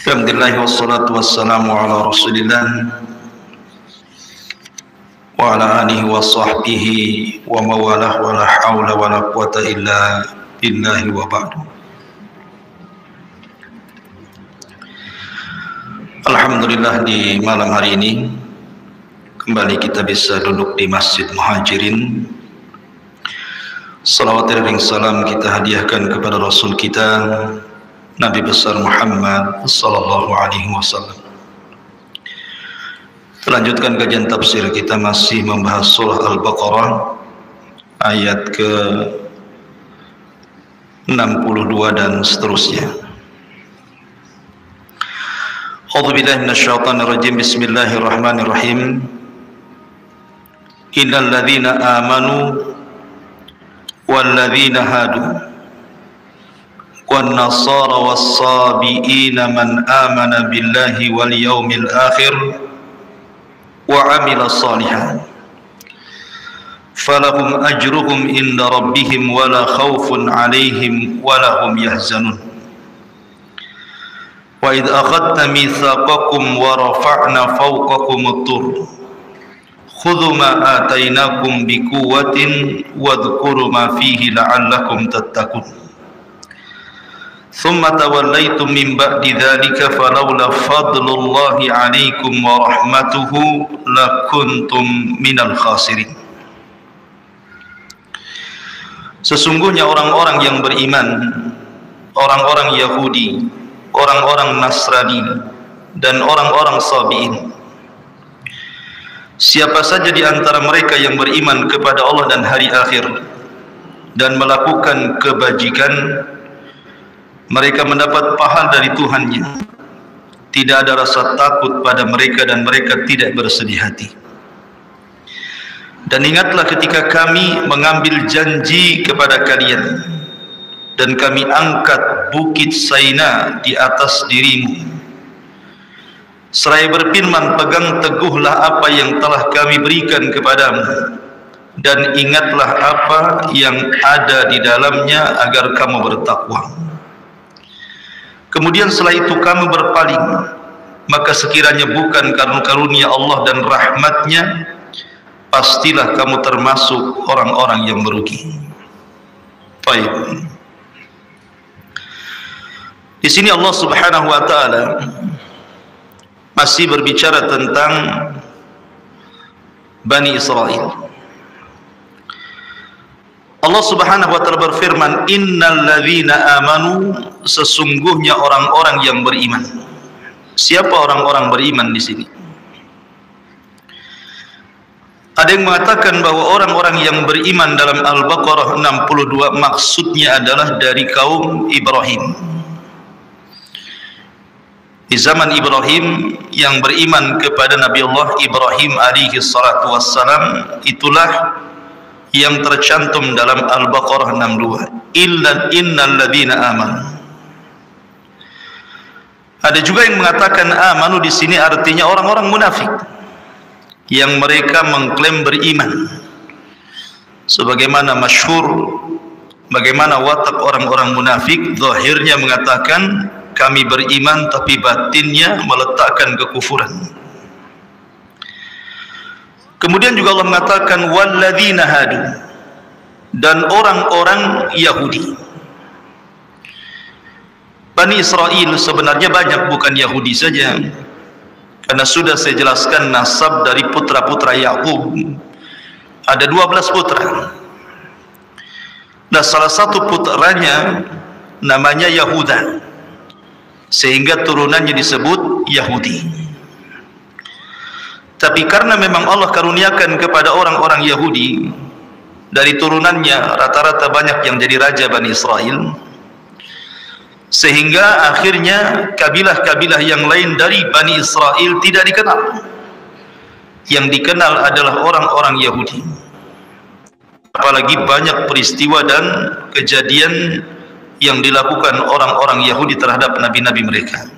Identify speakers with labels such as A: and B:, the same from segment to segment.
A: Alhamdulillah wassalatu wassalamu ala rasulillah wa ala alihi wa sahbihi wa mawalah wa la hawla wa la quwata illa billahi wa ba'du. Alhamdulillah, di malam hari ini kembali kita bisa duduk di Masjid Muhajirin. Salawat dan salam kita hadiahkan kepada Rasul kita Nabi besar Muhammad sallallahu alaihi wasallam. Lanjutkan kajian tafsir kita, masih membahas surah Al-Baqarah ayat ke 62 dan seterusnya. A'udzubillahi minasyaitonir rajim. Bismillahirrahmanirrahim. Innal ladzina amanu wal ladzina hadu wan nasara was-sabiina man amana billahi wal yaumil akhir wa amila salihan falahum ajruhum inda rabbihim wala khawfun alaihim wala hum yahzanun. Wa idh akhadna mitsaqakum wa rafa'na fawqakum at-tur khudhu ma atainakum biquwwatin wadhkuru ma fihi la'allakum tattaqun. Thumma tawallaytum min ba'di dzalika falawla fadlullahi 'alaikum wa rahmatuhu lakuntum minal khasirin. Sesungguhnya orang-orang yang beriman, orang-orang Yahudi, orang-orang Nasrani, dan orang-orang Sabi'in, siapa saja di antara mereka yang beriman kepada Allah dan hari akhir dan melakukan kebajikan, mereka mendapat pahala dari Tuhannya. Tidak ada rasa takut pada mereka dan mereka tidak bersedih hati. Dan ingatlah ketika kami mengambil janji kepada kalian dan kami angkat bukit Saina di atas dirimu, seraya berfirman, pegang teguhlah apa yang telah kami berikan kepadamu dan ingatlah apa yang ada di dalamnya agar kamu bertakwa. Kemudian setelah itu kamu berpaling, maka sekiranya bukan karena karunia Allah dan rahmatnya, pastilah kamu termasuk orang-orang yang merugi. Baik. Di sini Allah Subhanahu wa taala masih berbicara tentang Bani Israel. Allah Subhanahu wa taala berfirman, innal ladzina amanu, sesungguhnya orang-orang yang beriman. Siapa orang-orang beriman di sini? Ada yang mengatakan bahwa orang-orang yang beriman dalam Al-Baqarah 62 maksudnya adalah dari kaum Ibrahim. Di zaman Ibrahim, yang beriman kepada Nabi Allah Ibrahim alaihi salatu wassalam, itulah yang tercantum dalam Al-Baqarah 62. Innal ladzina amanu. Ada juga yang mengatakan amanu di sini artinya orang-orang munafik yang mereka mengklaim beriman. Sebagaimana masyhur, bagaimana watak orang-orang munafik, zahirnya mengatakan kami beriman tapi batinnya meletakkan kekufuran. Kemudian juga Allah mengatakan walladzina hadu, dan orang-orang Yahudi. Bani Israel sebenarnya banyak, bukan Yahudi saja, karena sudah saya jelaskan nasab dari putra-putra Yakub. Ada 12 putra. Nah, salah satu putranya namanya Yahuda, sehingga turunannya disebut Yahudi. Tapi karena memang Allah karuniakan kepada orang-orang Yahudi, dari turunannya rata-rata banyak yang jadi raja Bani Israel, sehingga akhirnya kabilah-kabilah yang lain dari Bani Israel tidak dikenal. Yang dikenal adalah orang-orang Yahudi. Apalagi banyak peristiwa dan kejadian yang dilakukan orang-orang Yahudi terhadap nabi-nabi mereka.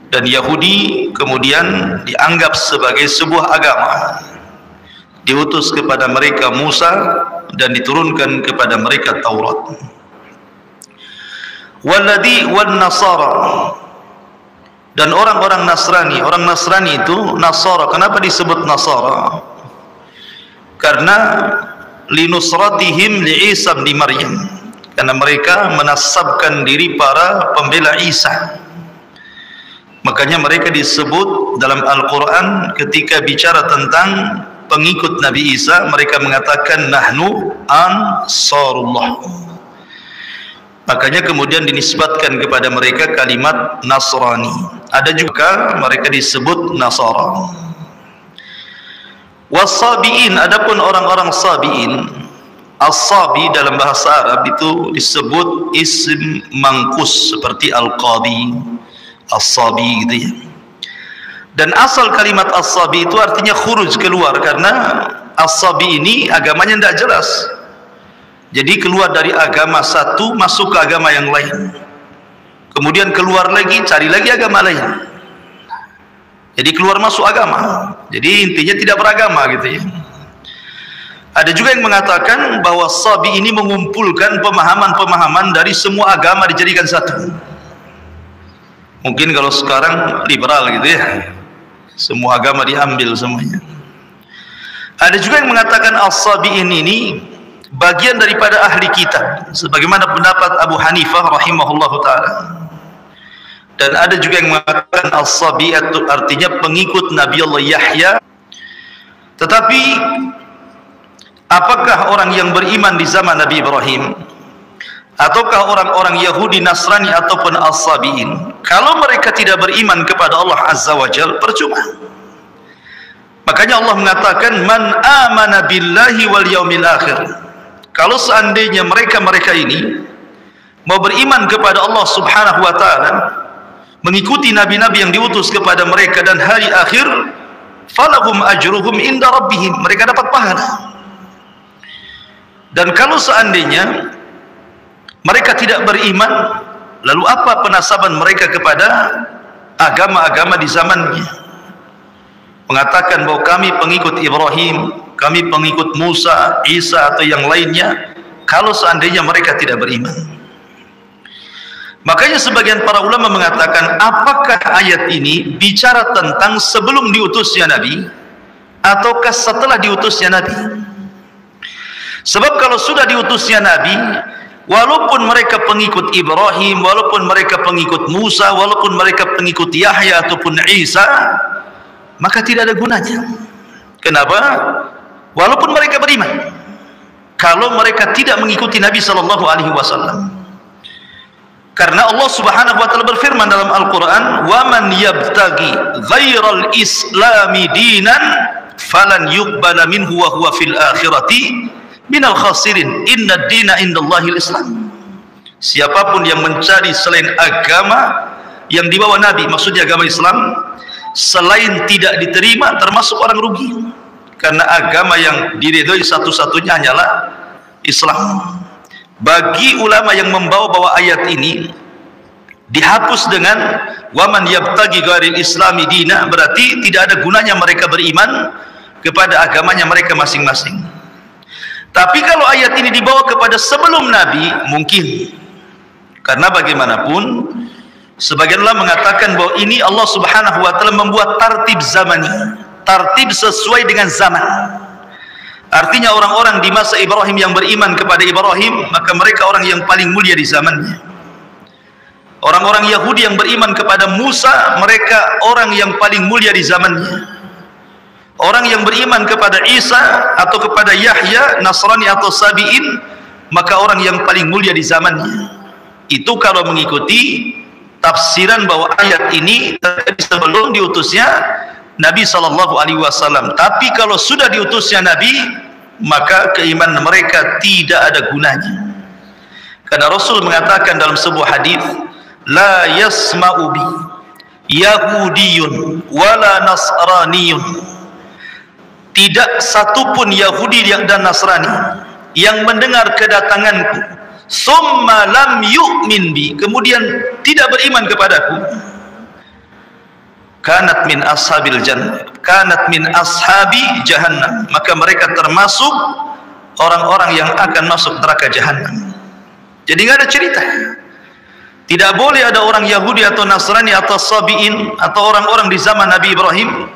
A: Dan Yahudi kemudian dianggap sebagai sebuah agama, diutus kepada mereka Musa dan diturunkan kepada mereka Taurat. walladhi wan nasara, dan orang-orang Nasrani. Orang Nasrani itu Nasara. Kenapa disebut Nasara? Karena linusratihim li Isa bin Maryam, karena mereka menasabkan diri para pembela Isa. Makanya mereka disebut dalam Al-Quran ketika bicara tentang pengikut Nabi Isa, mereka mengatakan nahnu ansarullah. Makanya kemudian dinisbatkan kepada mereka kalimat Nasrani. Ada juga mereka disebut Nasara. Was-sabiin, adapun orang-orang sabiin, as-sabi dalam bahasa Arab itu disebut isim mangkus seperti al-qadi, as-sabi gitu ya. Dan asal kalimat as-sabi itu artinya khuruj, keluar, karena as-sabi ini agamanya tidak jelas. Jadi keluar dari agama satu masuk ke agama yang lain, kemudian keluar lagi cari lagi agama lain. Jadi keluar masuk agama, jadi intinya tidak beragama gitu ya. Ada juga yang mengatakan bahwa sabi ini mengumpulkan pemahaman-pemahaman dari semua agama dijadikan satu. Mungkin kalau sekarang liberal gitu ya, semua agama diambil semuanya. Ada juga yang mengatakan as-sabiin ini bagian daripada ahli kitab, sebagaimana pendapat Abu Hanifah rahimahullahu taala. Dan ada juga yang mengatakan as-sabiatu artinya pengikut Nabi Allah Yahya. Tetapi apakah orang yang beriman di zaman Nabi Ibrahim, ataukah orang-orang Yahudi, Nasrani, ataupun as-sabiin, kalau mereka tidak beriman kepada Allah Azza wa Jal, percuma. Makanya Allah mengatakan man amana billahi wal yaumil akhir. Kalau seandainya mereka ini mau beriman kepada Allah Subhanahu wa taala, mengikuti nabi-nabi yang diutus kepada mereka dan hari akhir, falahum ajruhum inda rabbihim, mereka dapat pahala. Dan kalau seandainya mereka tidak beriman, lalu apa penasaban mereka kepada agama-agama di zamannya? Mengatakan bahwa kami pengikut Ibrahim, kami pengikut Musa, Isa, atau yang lainnya, kalau seandainya mereka tidak beriman. Makanya sebagian para ulama mengatakan, apakah ayat ini bicara tentang sebelum diutusnya Nabi ataukah setelah diutusnya Nabi? Sebab kalau sudah diutusnya Nabi, walaupun mereka pengikut Ibrahim, walaupun mereka pengikut Musa, walaupun mereka pengikut Yahya ataupun Isa, maka tidak ada gunanya. Kenapa? Walaupun mereka beriman, kalau mereka tidak mengikuti Nabi sallallahu alaihi wasallam. Karena Allah Subhanahu wa taala berfirman dalam Al-Qur'an, "Wa man yabtaghi ghairal islami dinan falan yuqbala minhu wa huwa fil akhirati minal khasirin. Inna ad-dina indallahil Islam." Siapapun yang mencari selain agama yang dibawa Nabi, maksudnya agama Islam, selain tidak diterima, termasuk orang rugi. Karena agama yang diridhoi satu-satunya hanyalah Islam. Bagi ulama yang membawa ayat ini dihapus dengan waman yabtaghi ghairil islami dina, berarti tidak ada gunanya mereka beriman kepada agamanya mereka masing-masing. Tapi kalau ayat ini dibawa kepada sebelum Nabi, mungkin. Karena bagaimanapun sebagian ulama mengatakan bahwa ini Allah Subhanahu wa taala membuat tartib zamani, tartib sesuai dengan zaman. Artinya orang-orang di masa Ibrahim yang beriman kepada Ibrahim, maka mereka orang yang paling mulia di zamannya. Orang-orang Yahudi yang beriman kepada Musa, mereka orang yang paling mulia di zamannya. Orang yang beriman kepada Isa atau kepada Yahya, Nasrani atau Sabi'in, maka orang yang paling mulia di zamannya. Itu kalau mengikuti tafsiran bahwa ayat ini terjadi sebelum diutusnya Nabi sallallahu alaihi wasallam. Tapi kalau sudah diutusnya Nabi, maka keimanan mereka tidak ada gunanya. Karena Rasul mengatakan dalam sebuah hadis, la yasma'u bi yahudiyun wala nasraniyun. Tidak satupun Yahudi dan Nasrani yang mendengar kedatanganku summa lam yu'min bi, kemudian tidak beriman kepadaku, kanat min ashabil jannah, kanat min ashabi jahannam, maka mereka termasuk orang-orang yang akan masuk neraka jahannam. Jadi nggak ada cerita. Tidak boleh ada orang Yahudi atau Nasrani atau Sabi'in atau orang-orang di zaman Nabi Ibrahim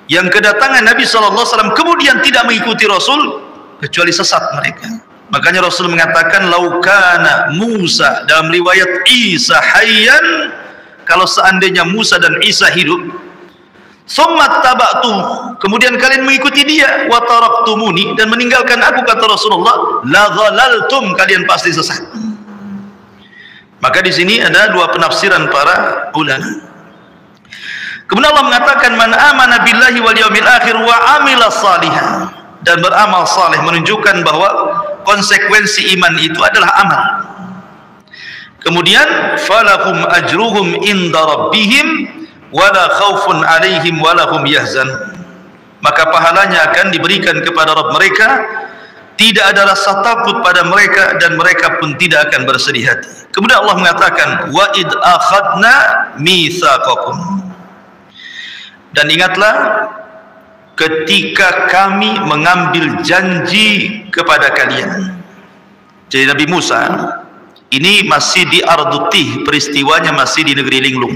A: yang kedatangan Nabi SAW kemudian tidak mengikuti Rasul, kecuali sesat mereka. Makanya Rasul mengatakan, laukana Musa, dalam riwayat Isa hayyan, kalau seandainya Musa dan Isa hidup, summa taba'tum, kemudian kalian mengikuti dia, wa taraktumuni, dan meninggalkan aku, kata Rasulullah, la dhalaltum, kalian pasti sesat. Maka di sini ada dua penafsiran para ulama. Kemudian Allah mengatakan, man amana billahi wal yawmil akhir wa amila salihan, dan beramal saleh, menunjukkan bahwa konsekuensi iman itu adalah amal. Kemudian falahum ajruhum inda rabbihim wala khaufun alaihim wala hum yahzan, maka pahalanya akan diberikan kepada Rabb mereka, tidak ada rasa takut pada mereka, dan mereka pun tidak akan bersedih hati. Kemudian Allah mengatakan, wa id akhadna mitsaqakum, dan ingatlah ketika kami mengambil janji kepada kalian. Jadi Nabi Musa ini masih di Ardutih, peristiwanya masih di negeri Linglung.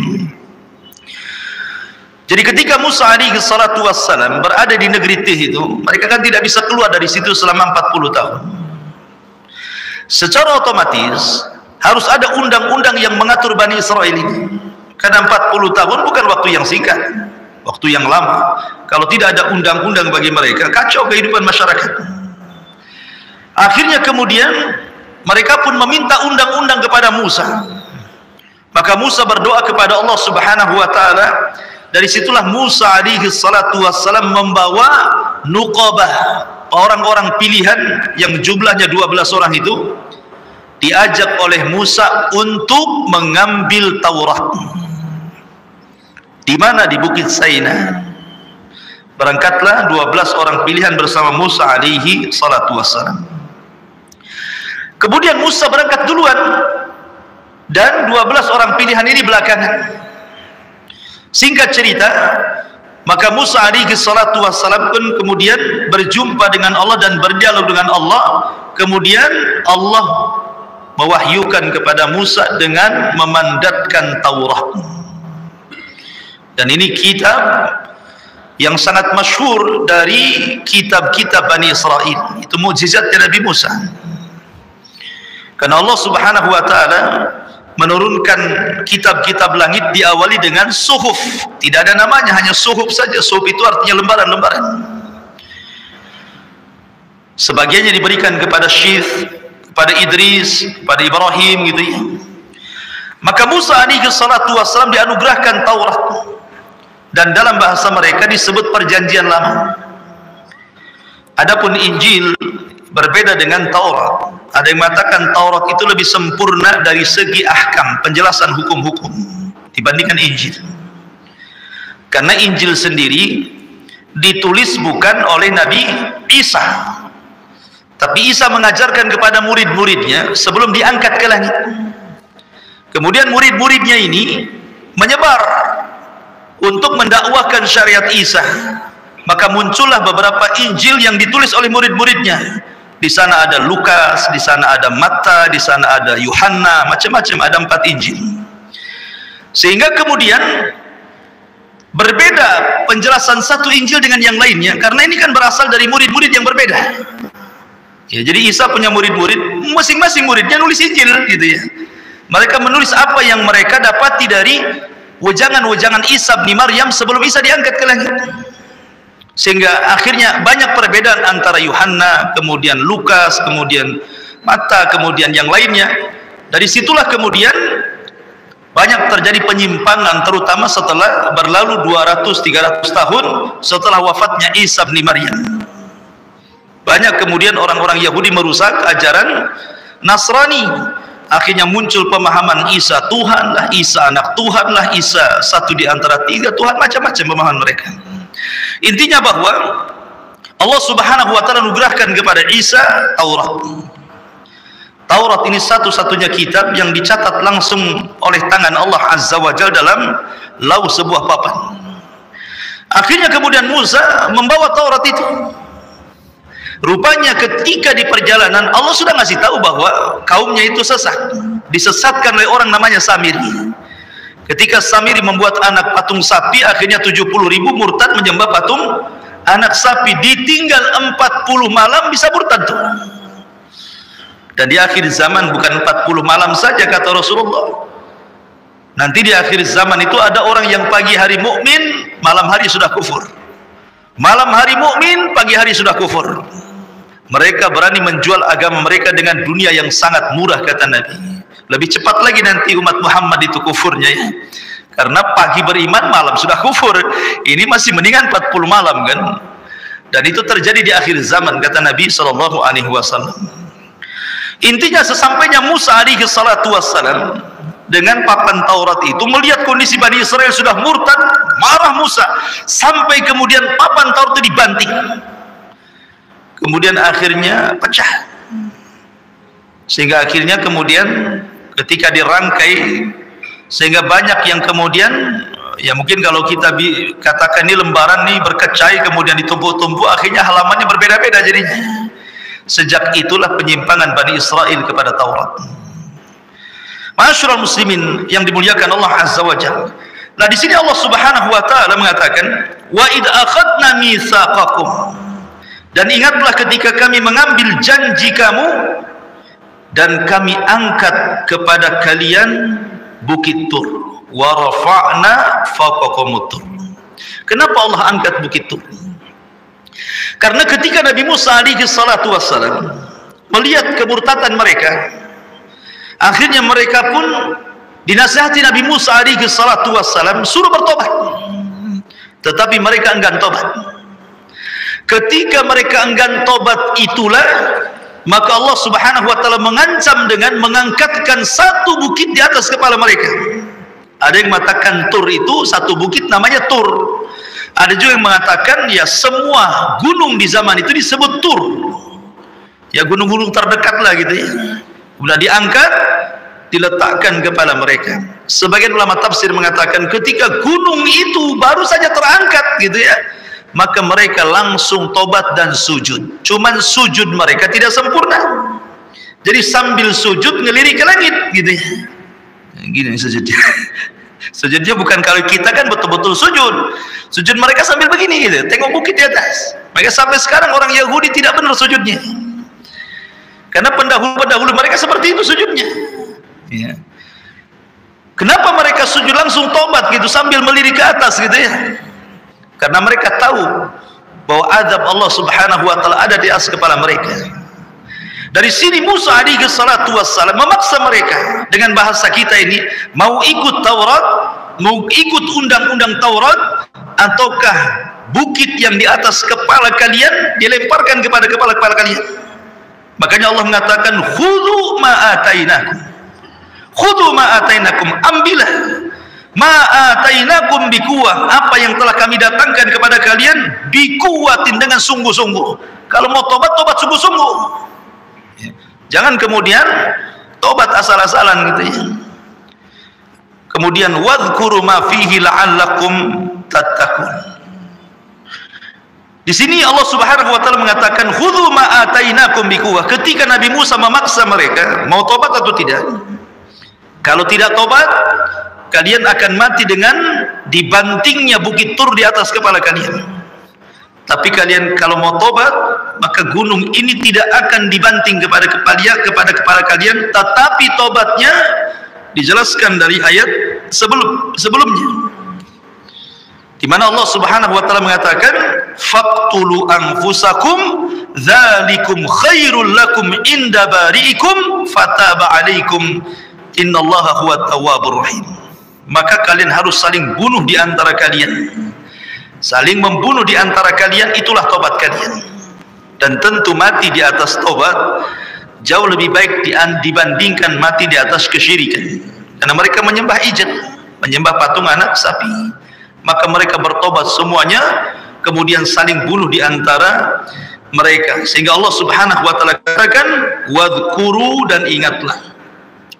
A: Jadi ketika Musa alaihi salatu wassalam berada di negeri Tih itu, mereka kan tidak bisa keluar dari situ selama 40 tahun. Secara otomatis harus ada undang-undang yang mengatur Bani Israel ini. Karena 40 tahun bukan waktu yang singkat, waktu yang lama. Kalau tidak ada undang-undang bagi mereka, kacau kehidupan masyarakat. Akhirnya kemudian mereka pun meminta undang-undang kepada Musa. Maka Musa berdoa kepada Allah Subhanahu wa taala. Dari situlah Musa alaihi salatu wassalam membawa nuqabah, orang-orang pilihan yang jumlahnya 12 orang itu, diajak oleh Musa untuk mengambil Taurat. Di mana? Di Bukit Saina. Berangkatlah 12 orang pilihan bersama Musa alaihi salatu wassalam. Kemudian Musa berangkat duluan, dan 12 orang pilihan ini belakangan. Singkat cerita, maka Musa alaihi salatu wassalam pun kemudian berjumpa dengan Allah dan berdialog dengan Allah. Kemudian Allah mewahyukan kepada Musa dengan memandatkan Taurat. Dan ini kitab yang sangat masyhur dari kitab-kitab Bani Israel. Itu mukjizatnya Nabi Musa. Karena Allah Subhanahu wa taala menurunkan kitab-kitab langit diawali dengan suhuf. Tidak ada namanya, hanya suhuf saja. Suhuf itu artinya lembaran-lembaran. Sebagiannya diberikan kepada Syith, kepada Idris, kepada Ibrahim, gitu ya. Maka Musa alaihi salatu wassalam dianugerahkan Taurat, dan dalam bahasa mereka disebut perjanjian lama. Adapun Injil berbeda dengan Taurat. Ada yang mengatakan Taurat itu lebih sempurna dari segi ahkam, penjelasan hukum-hukum, dibandingkan Injil. Karena Injil sendiri ditulis bukan oleh Nabi Isa, tapi Isa mengajarkan kepada murid-muridnya sebelum diangkat ke langit. Kemudian murid-muridnya ini menyebar untuk mendakwahkan syariat Isa. Maka muncullah beberapa Injil yang ditulis oleh murid-muridnya. Di sana ada Lukas, di sana ada Matta, di sana ada Yohanna, macam-macam, ada 4 Injil. Sehingga kemudian berbeda penjelasan satu Injil dengan yang lainnya, karena ini kan berasal dari murid-murid yang berbeda. Ya, jadi Isa punya murid-murid, masing-masing muridnya nulis Injil, gitu ya. Mereka menulis apa yang mereka dapati dari wejangan-wejangan Isa bin Maryam sebelum Isa diangkat ke langit. Sehingga akhirnya banyak perbedaan antara Yohanna, kemudian Lukas, kemudian Matta, kemudian yang lainnya. Dari situlah kemudian banyak terjadi penyimpangan, terutama setelah berlalu 200-300 tahun setelah wafatnya Isa bin Maryam. Banyak kemudian orang-orang Yahudi merusak ajaran Nasrani. Akhirnya muncul pemahaman Isa Tuhan lah, Isa anak Tuhan lah, Isa satu di antara 3 Tuhan, macam-macam pemahaman mereka. Intinya bahwa Allah Subhanahu wa taala anugerahkan kepada Isa Taurat. Taurat ini satu-satunya kitab yang dicatat langsung oleh tangan Allah Azza wa Jalla dalam lauh sebuah papan. Akhirnya kemudian Musa membawa Taurat itu. Rupanya ketika di perjalanan Allah sudah ngasih tahu bahwa kaumnya itu sesat, disesatkan oleh orang namanya Samiri. Ketika Samiri membuat anak patung sapi, akhirnya 70.000 murtad menyembah patung anak sapi. Ditinggal 40 malam bisa murtad tuh. Dan di akhir zaman bukan 40 malam saja kata Rasulullah. Nanti di akhir zaman itu ada orang yang pagi hari mukmin, malam hari sudah kufur. Malam hari mukmin, pagi hari sudah kufur. Mereka berani menjual agama mereka dengan dunia yang sangat murah kata Nabi. Lebih cepat lagi nanti umat Muhammad itu kufurnya ya. Karena pagi beriman, malam sudah kufur. Ini masih mendingan 40 malam kan. Dan itu terjadi di akhir zaman kata Nabi SAW. Intinya sesampainya Musa alaihi salatu wassalam dengan papan Taurat itu melihat kondisi Bani Israel sudah murtad, marah Musa sampai kemudian papan Taurat itu dibanting. Kemudian akhirnya pecah, sehingga akhirnya kemudian ketika dirangkai, sehingga banyak yang kemudian ya mungkin kalau kita katakan ini lembaran nih berkecai kemudian ditumpuk-tumpuk, akhirnya halamannya berbeda-beda jadinya. Sejak itulah penyimpangan Bani Israel kepada Taurat. Ma'asyiral muslimin yang dimuliakan Allah Azza wa Jalla. Nah di sini Allah Subhanahu wa taala mengatakan wa id akhadna mitsaqakum. Dan ingatlah ketika kami mengambil janji kamu dan kami angkat kepada kalian bukit Tur. Wa rafa'na fawqakumut Tur. Kenapa Allah angkat bukit Tur? Karena ketika Nabi Musa alaihi salatu wassalam melihat kemurtadan mereka, akhirnya mereka pun dinasihati Nabi Musa alaihi salatu wassalam suruh bertobat. Tetapi mereka enggan tobat. Ketika mereka enggan tobat itulah maka Allah Subhanahu wa taala mengancam dengan mengangkatkan satu bukit di atas kepala mereka. Ada yang mengatakan Tur itu satu bukit namanya Tur. Ada juga yang mengatakan ya semua gunung di zaman itu disebut Tur. Ya gunung-gunung terdekat lah gitu ya. Sudah diangkat, diletakkan kepala mereka. Sebagian ulama tafsir mengatakan ketika gunung itu baru saja terangkat gitu ya, maka mereka langsung tobat dan sujud. Cuman sujud mereka tidak sempurna. Jadi sambil sujud ngelirik ke langit gitu ya. Gini sujudnya. Sujudnya bukan kalau kita kan betul-betul sujud. Sujud mereka sambil begini gitu, tengok bukit di atas. Mereka sampai sekarang orang Yahudi tidak benar sujudnya. Karena pendahulu-pendahulu mereka seperti itu sujudnya. Ya. Kenapa mereka sujud langsung tobat gitu sambil melirik ke atas gitu ya? Karena mereka tahu bahwa azab Allah Subhanahu wa taala ada di atas kepala mereka. Dari sini Musa alaihi salatu wassalam memaksa mereka dengan bahasa kita ini mau ikut Taurat, mau ikut undang-undang Taurat, ataukah bukit yang di atas kepala kalian dilemparkan kepada kepala-kepala kalian. Makanya Allah mengatakan khudhu ma atainakum. Khudhu ma atainakum, ambillah ma atainakum bikuwah, apa yang telah kami datangkan kepada kalian bikuwatin, dengan sungguh-sungguh. Kalau mau tobat, tobat sungguh-sungguh. Jangan kemudian tobat asal-asalan gitu ya. Kemudian wadhkuru ma fihi la'allakum tattaqun. Di sini Allah Subhanahu wa taala mengatakan khudhu ma atainakum bikuwah. Ketika Nabi Musa memaksa mereka mau tobat atau tidak. Kalau tidak tobat, kalian akan mati dengan dibantingnya bukit Tur di atas kepala kalian. Tapi kalian kalau mau tobat, maka gunung ini tidak akan dibanting kepada kepala kalian, tetapi tobatnya dijelaskan dari ayat sebelumnya, di mana Allah Subhanahu wa taala mengatakan faqtulu anfusakum dzalikum khairul lakum inda bari'ikum fataba 'alaikum innallaha huwat tawwabur rahim. Maka kalian harus saling bunuh di antara kalian. Saling membunuh di antara kalian itulah tobat kalian. Dan tentu mati di atas tobat jauh lebih baik dibandingkan mati di atas kesyirikan. Karena mereka menyembah ijen, menyembah patung anak sapi. Maka mereka bertobat semuanya, kemudian saling bunuh di antara mereka. Sehingga Allah Subhanahu wa taala katakan wadhkuru, dan ingatlah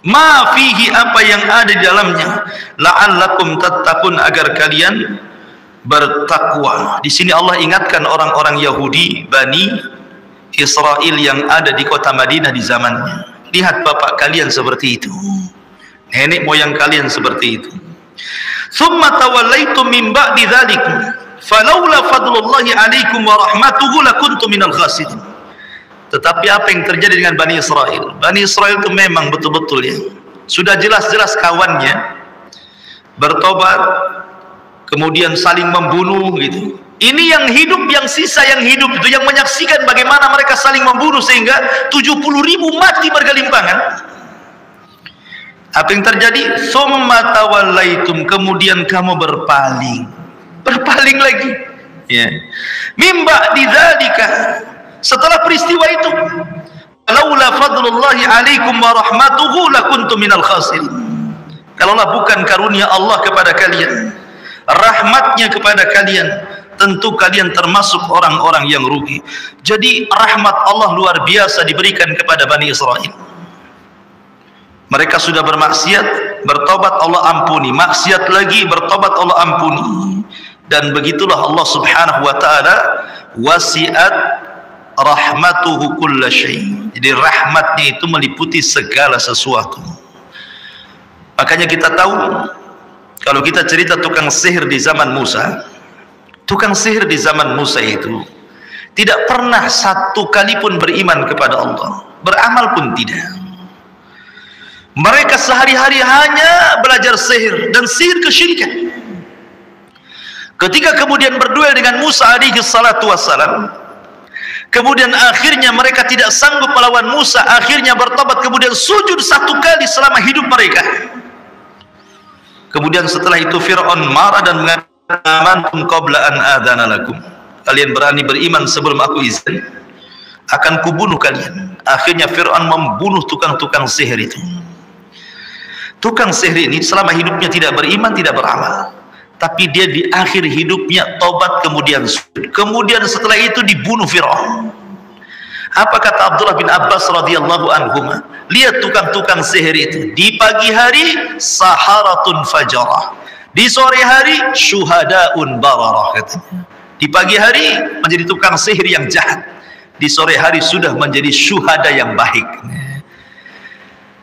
A: ma fihi, apa yang ada di dalamnya, la'allakum tattaqun, agar kalian bertakwa. Di sini Allah ingatkan orang-orang Yahudi Bani Israel yang ada di kota Madinah di zamannya. Lihat bapak kalian seperti itu, nenek moyang kalian seperti itu. Thumma tawallaitum min ba'di dzalikum falaula fadlullahi 'alaikum wa rahmatuhu lakuntum minal khasirin. Tetapi apa yang terjadi dengan Bani Israel? Bani Israel itu memang betul-betul ya, sudah jelas-jelas kawannya bertobat, kemudian saling membunuh gitu. Ini yang hidup, yang sisa yang hidup itu yang menyaksikan bagaimana mereka saling membunuh sehingga 70.000 mati bergelimpangan. Apa yang terjadi? Tsumma tawallaitum, kemudian kamu berpaling lagi. Ya. Mim ba'di dzalika, setelah peristiwa itu. Laula fadlullahi 'alaikum wa rahmatuhu lakuntum minal khasirin. Kalaulah bukan karunia Allah kepada kalian, rahmatnya kepada kalian, tentu kalian termasuk orang-orang yang rugi. Jadi rahmat Allah luar biasa diberikan kepada Bani Israel. Mereka sudah bermaksiat, bertobat Allah ampuni, maksiat lagi, bertobat Allah ampuni. Dan begitulah Allah Subhanahu wa taala, wasi'at rahmatuhu kulla syai'. Jadi rahmatnya itu meliputi segala sesuatu. Makanya kita tahu, kalau kita cerita tukang sihir di zaman Musa, tukang sihir di zaman Musa itu tidak pernah satu kali pun beriman kepada Allah, beramal pun tidak. Mereka sehari-hari hanya belajar sihir dan sihir kesyirikan. Ketika kemudian berduel dengan Musa alaihi salatu wassalam, kemudian akhirnya mereka tidak sanggup melawan Musa, akhirnya bertobat, kemudian sujud satu kali selama hidup mereka. Kemudian setelah itu Fir'aun marah dan mengatakan, amantum qabla an adana lakum, kalian berani beriman sebelum aku izin, akan kubunuh kalian. Akhirnya Fir'aun membunuh tukang-tukang sihir itu. Tukang sihir ini selama hidupnya tidak beriman, tidak beramal, tapi dia di akhir hidupnya tobat, kemudian sujud. Kemudian setelah itu dibunuh Fir'aun. Apa kata Abdullah bin Abbas radhiyallahu anhuma? Lihat tukang-tukang sihir itu, di pagi hari saharatun fajarah, di sore hari syuhadaun bararah. Di pagi hari menjadi tukang sihir yang jahat, di sore hari sudah menjadi syuhada yang baik.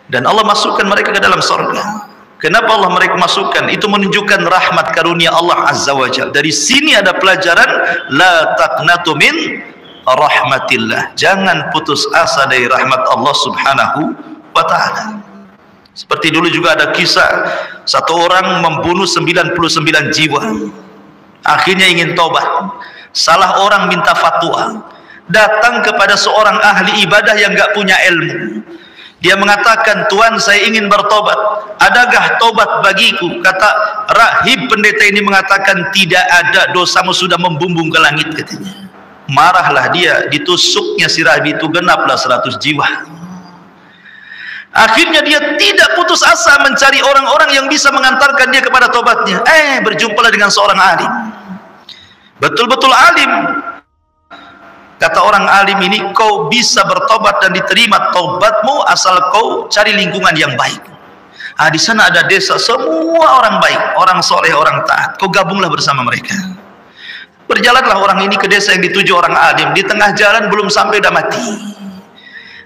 A: Dan Allah masukkan mereka ke dalam surga. Kenapa Allah mereka masukkan? Itu menunjukkan rahmat karunia Allah Azza wa Jalla. Dari sini ada pelajaran, la taqnatu min rahmatillah. Jangan putus asa dari rahmat Allah Subhanahu wa ta'ala. Seperti dulu juga ada kisah satu orang membunuh 99 jiwa. Akhirnya ingin tobat. Salah orang minta fatwa. Datang kepada seorang ahli ibadah yang enggak punya ilmu. Dia mengatakan, Tuhan, saya ingin bertobat, adakah tobat bagiku? Kata rahib pendeta ini mengatakan, tidak ada, dosamu sudah membumbung ke langit, katanya. Marahlah dia, ditusuknya si rahib itu, genaplah 100 jiwa. Akhirnya dia tidak putus asa mencari orang-orang yang bisa mengantarkan dia kepada tobatnya. Berjumpalah dengan seorang alim, betul-betul alim. Kata orang alim ini, kau bisa bertobat dan diterima tobatmu asal kau cari lingkungan yang baik. Di sana ada desa, semua orang baik, orang soleh, orang taat. Kau gabunglah bersama mereka. Berjalanlah orang ini ke desa yang dituju orang alim. Di tengah jalan belum sampai udah mati.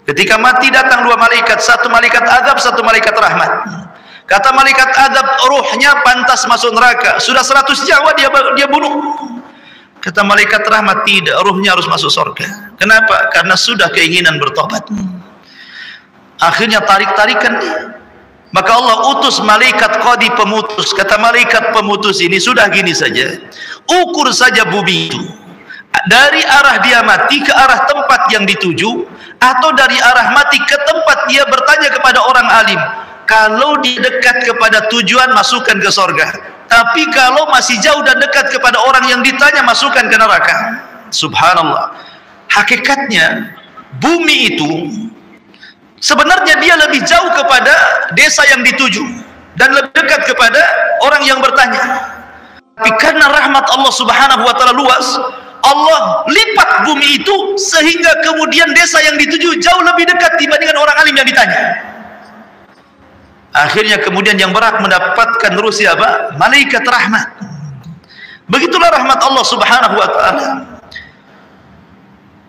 A: Ketika mati datang dua malaikat, satu malaikat azab, satu malaikat rahmat. Kata malaikat azab, ruhnya pantas masuk neraka. Sudah 100 nyawa dia bunuh. Kata malaikat rahmat, tidak, ruhnya harus masuk surga. Kenapa? Karena sudah keinginan bertobat. Akhirnya tarik-tarikan dia. Maka Allah utus malaikat qadi pemutus. Kata malaikat pemutus ini, sudah gini saja, ukur saja bumi itu dari arah dia mati ke arah tempat yang dituju, atau dari arah mati ke tempat dia bertanya kepada orang alim. Kalau dia dekat kepada tujuan, masukkan ke surga. Tapi kalau masih jauh dan dekat kepada orang yang ditanya, masukkan ke neraka. Subhanallah. Hakikatnya bumi itu sebenarnya dia lebih jauh kepada desa yang dituju dan lebih dekat kepada orang yang bertanya. Tapi karena rahmat Allah Subhanahu wa ta'ala luas, Allah lipat bumi itu sehingga kemudian desa yang dituju jauh lebih dekat dibandingkan orang alim yang ditanya. Akhirnya kemudian yang berhak mendapatkan rusia apa? Malaikat rahmat. Begitulah rahmat Allah Subhanahu wa ta'ala.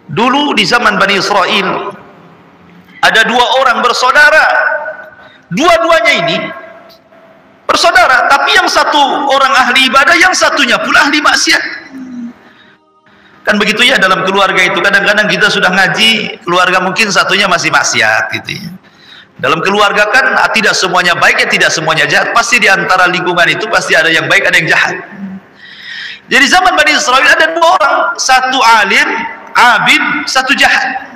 A: Dulu di zaman Bani Israel ada dua orang bersaudara. Dua-duanya ini bersaudara, tapi yang satu orang ahli ibadah, yang satunya pula ahli maksiat. Kan begitu ya dalam keluarga itu. Kadang-kadang kita sudah ngaji, keluarga mungkin satunya masih maksiat gitu ya. Dalam keluarga kan tidak semuanya baik, ya tidak semuanya jahat. Pasti di antara lingkungan itu pasti ada yang baik, ada yang jahat. Jadi zaman Bani Israel ada dua orang, satu alim, abid, satu jahat.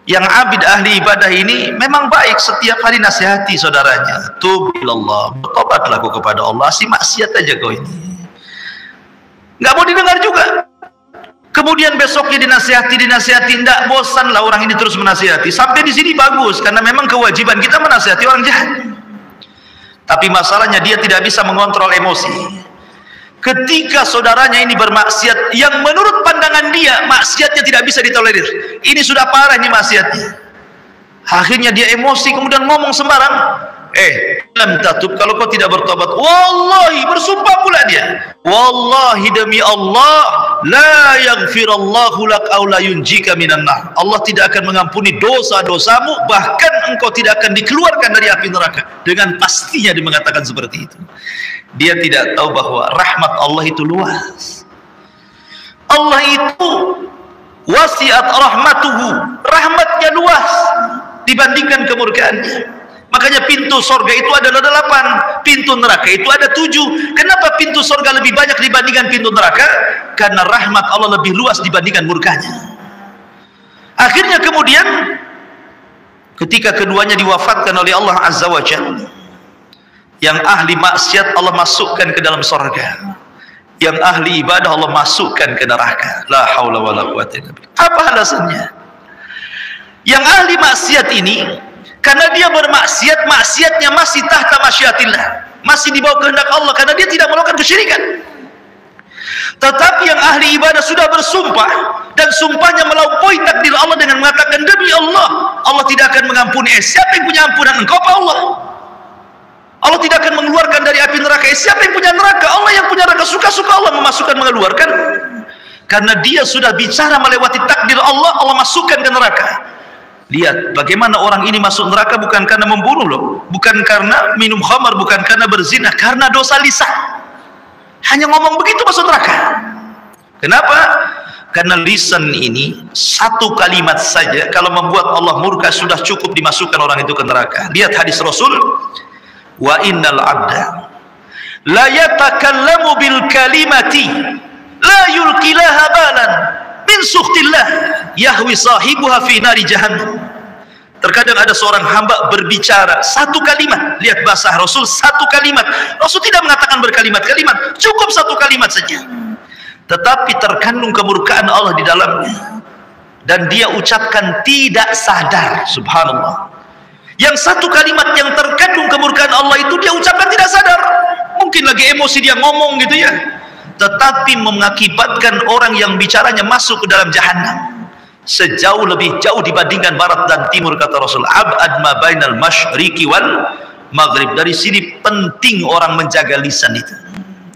A: Yang abid ahli ibadah ini memang baik, setiap hari nasihati saudaranya, tub ilallah, bertobatlah kau kepada Allah, si maksiat aja kau ini. Nggak mau didengar juga. Kemudian besoknya dinasihati, tidak bosan lah orang ini terus menasihati. Sampai di sini bagus, karena memang kewajiban kita menasihati orang jahat. Tapi masalahnya dia tidak bisa mengontrol emosi. Ketika saudaranya ini bermaksiat yang menurut pandangan dia maksiatnya tidak bisa ditolerir, ini sudah parah ini maksiatnya, akhirnya dia emosi kemudian ngomong sembarang, lam tatub, kalau kau tidak bertobat, wallahi, bersumpah pula dia, wallahi demi Allah, la yaghfirallahu lak aw la yunjika minan nar, Allah tidak akan mengampuni dosa-dosamu, bahkan engkau tidak akan dikeluarkan dari api neraka. Dengan pastinya dia mengatakan seperti itu. Dia tidak tahu bahwa rahmat Allah itu luas. Allah itu wasiat rahmatuhu, rahmatnya luas dibandingkan kemurkaannya. Makanya pintu sorga itu adalah 8, pintu neraka itu ada 7. Kenapa pintu sorga lebih banyak dibandingkan pintu neraka? Karena rahmat Allah lebih luas dibandingkan murkanya. Akhirnya kemudian ketika keduanya diwafatkan oleh Allah Azza wa Jalla, yang ahli maksiat Allah masukkan ke dalam sorga, yang ahli ibadah Allah masukkan ke neraka. La haula wala quwwata illa billah. Apa alasannya? Yang ahli maksiat ini karena dia bermaksiat, maksiatnya masih tahta masyiatillah, masih di bawah kehendak Allah, karena dia tidak melakukan kesyirikan. Tetapi yang ahli ibadah sudah bersumpah, dan sumpahnya melampaui takdir Allah dengan mengatakan, demi Allah, Allah tidak akan mengampuni. Siapa yang punya ampunan? Engkau apa Allah? Allah tidak akan mengeluarkan dari api neraka. Siapa yang punya neraka? Allah yang punya neraka. Suka-suka Allah memasukkan, mengeluarkan. Karena dia sudah bicara melewati takdir Allah, Allah masukkan ke neraka. Lihat bagaimana orang ini masuk neraka bukan karena membunuh loh, bukan karena minum khamar, bukan karena berzina, karena dosa lisan. Hanya ngomong begitu masuk neraka. Kenapa? Karena lisan ini satu kalimat saja kalau membuat Allah murka sudah cukup dimasukkan orang itu ke neraka. Lihat hadis Rasul, wa innal abda la yatakallamu bil kalimati la yulqilaha balan min sukhtillah yahwi sahibuha fi nari jahannam. Terkadang ada seorang hamba berbicara satu kalimat, lihat bahasa Rasul, satu kalimat. Rasul tidak mengatakan berkalimat-kalimat, cukup satu kalimat saja, tetapi terkandung kemurkaan Allah di dalamnya, dan dia ucapkan tidak sadar. Subhanallah. Yang satu kalimat yang terkandung kemurkaan Allah itu dia ucapkan tidak sadar. Mungkin lagi emosi dia ngomong gitu ya, tetapi mengakibatkan orang yang bicaranya masuk ke dalam jahannam sejauh lebih jauh dibandingkan barat dan timur, kata Rasul. Ab'ad ma bainal masyriqi wal maghrib. Dari sini penting orang menjaga lisan itu.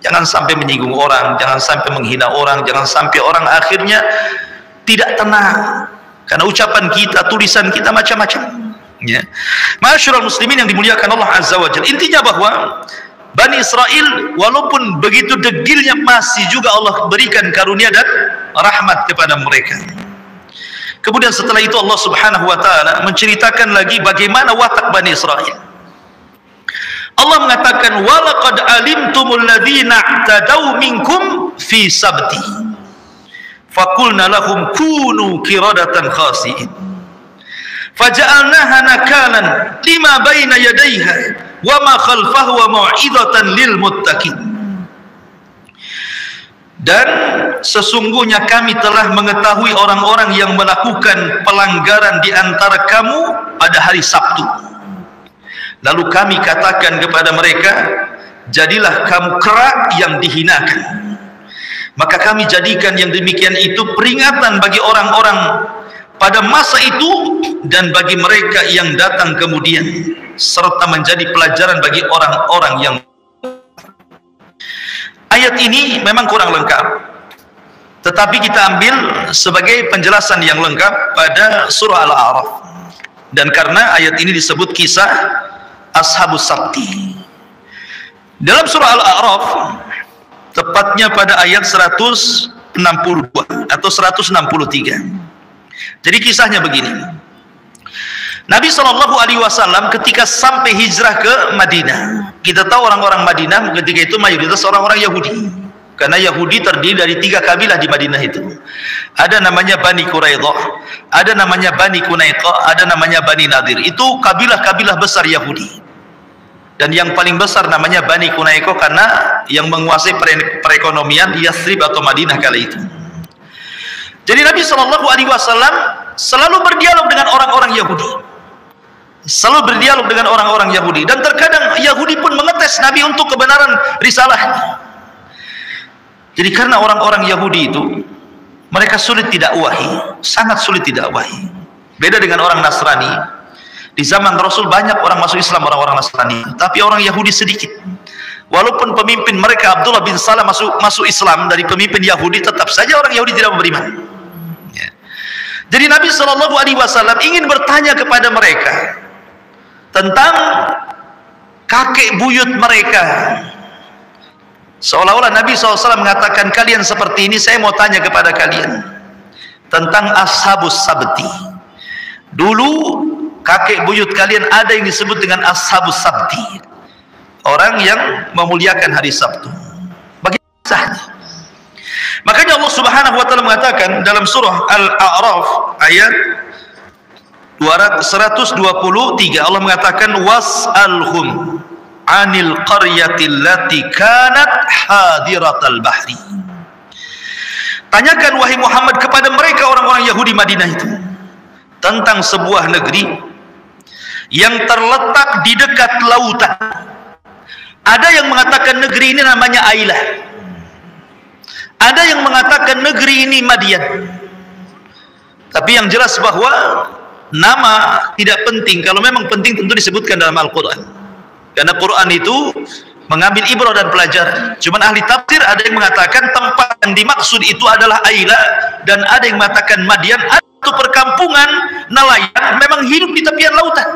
A: Jangan sampai menyinggung orang, jangan sampai menghina orang, jangan sampai orang akhirnya tidak tenang karena ucapan kita, tulisan kita macam-macam. Ya. Ma'asyiral muslimin yang dimuliakan Allah Azza wa Jalla, intinya bahwa Bani Israel walaupun begitu degilnya masih juga Allah berikan karunia dan rahmat kepada mereka. Kemudian setelah itu Allah Subhanahu wa taala menceritakan lagi bagaimana watak Bani Israel. Allah mengatakan, walaqad alimtumul ladzina i'tadaw minkum fi sabti faqulna lahum kunu qiradatan khasi'in faja'alnaha nakalan lima baina yadayha wa ma khalfahu wa mau'izatan lil muttaqin. Dan sesungguhnya kami telah mengetahui orang-orang yang melakukan pelanggaran di antara kamu pada hari Sabtu. Lalu kami katakan kepada mereka, jadilah kamu kera yang dihinakan. Maka kami jadikan yang demikian itu peringatan bagi orang-orang pada masa itu dan bagi mereka yang datang kemudian, serta menjadi pelajaran bagi orang-orang yang. Ayat ini memang kurang lengkap, Tetapi kita ambil sebagai penjelasan yang lengkap pada surah Al-A'raf. Dan karena ayat ini disebut kisah Ashabus Sabti. Dalam surah Al-A'raf, tepatnya pada ayat 162 atau 163. Jadi kisahnya begini. Nabi SAW ketika sampai hijrah ke Madinah, kita tahu orang-orang Madinah ketika itu mayoritas orang-orang Yahudi. Karena Yahudi terdiri dari 3 kabilah di Madinah itu. Ada namanya Bani Quraidah, ada namanya Bani Qunaiqah, ada namanya Bani Nadir. Itu kabilah-kabilah besar Yahudi. Dan yang paling besar namanya Bani Qunaiqah karena yang menguasai perekonomian Yathrib atau Madinah kala itu. Jadi Nabi SAW selalu berdialog dengan orang-orang Yahudi. Selalu berdialog dengan orang-orang Yahudi. Dan terkadang Yahudi pun mengetes Nabi untuk kebenaran risalahnya. Jadi karena orang-orang Yahudi itu mereka sulit tidak wahyi, sangat sulit tidak wahyi. Beda dengan orang Nasrani. Di zaman Rasul banyak orang masuk Islam, orang-orang Nasrani, tapi orang Yahudi sedikit. Walaupun pemimpin mereka Abdullah bin Salam masuk Islam dari pemimpin Yahudi, tetap saja orang Yahudi tidak beriman. Ya. Jadi Nabi SAW ingin bertanya kepada mereka tentang kakek buyut mereka. Seolah-olah Nabi SAW mengatakan, kalian seperti ini, saya mau tanya kepada kalian tentang Ashabus Sabti. Dulu kakek buyut kalian ada yang disebut dengan Ashabus Sabti, orang yang memuliakan hari Sabtu. Bagaimana kisahnya? Makanya Allah Subhanahu wa taala mengatakan dalam surah Al-A'raf ayat 123, Allah mengatakan was'alhum 'anil qaryatil lati kanat hadiratal bahri. Tanyakan wahai Muhammad kepada mereka orang-orang Yahudi Madinah itu tentang sebuah negeri yang terletak di dekat lautan. Ada yang mengatakan negeri ini namanya Ailah. Ada yang mengatakan negeri ini Madian. Tapi yang jelas bahwa nama tidak penting. Kalau memang penting tentu disebutkan dalam Al-Quran. Karena Quran itu mengambil ibrah dan pelajaran. Cuman ahli tafsir ada yang mengatakan tempat yang dimaksud itu adalah Ailah, dan ada yang mengatakan Madian, atau perkampungan nelayan memang hidup di tepian lautan.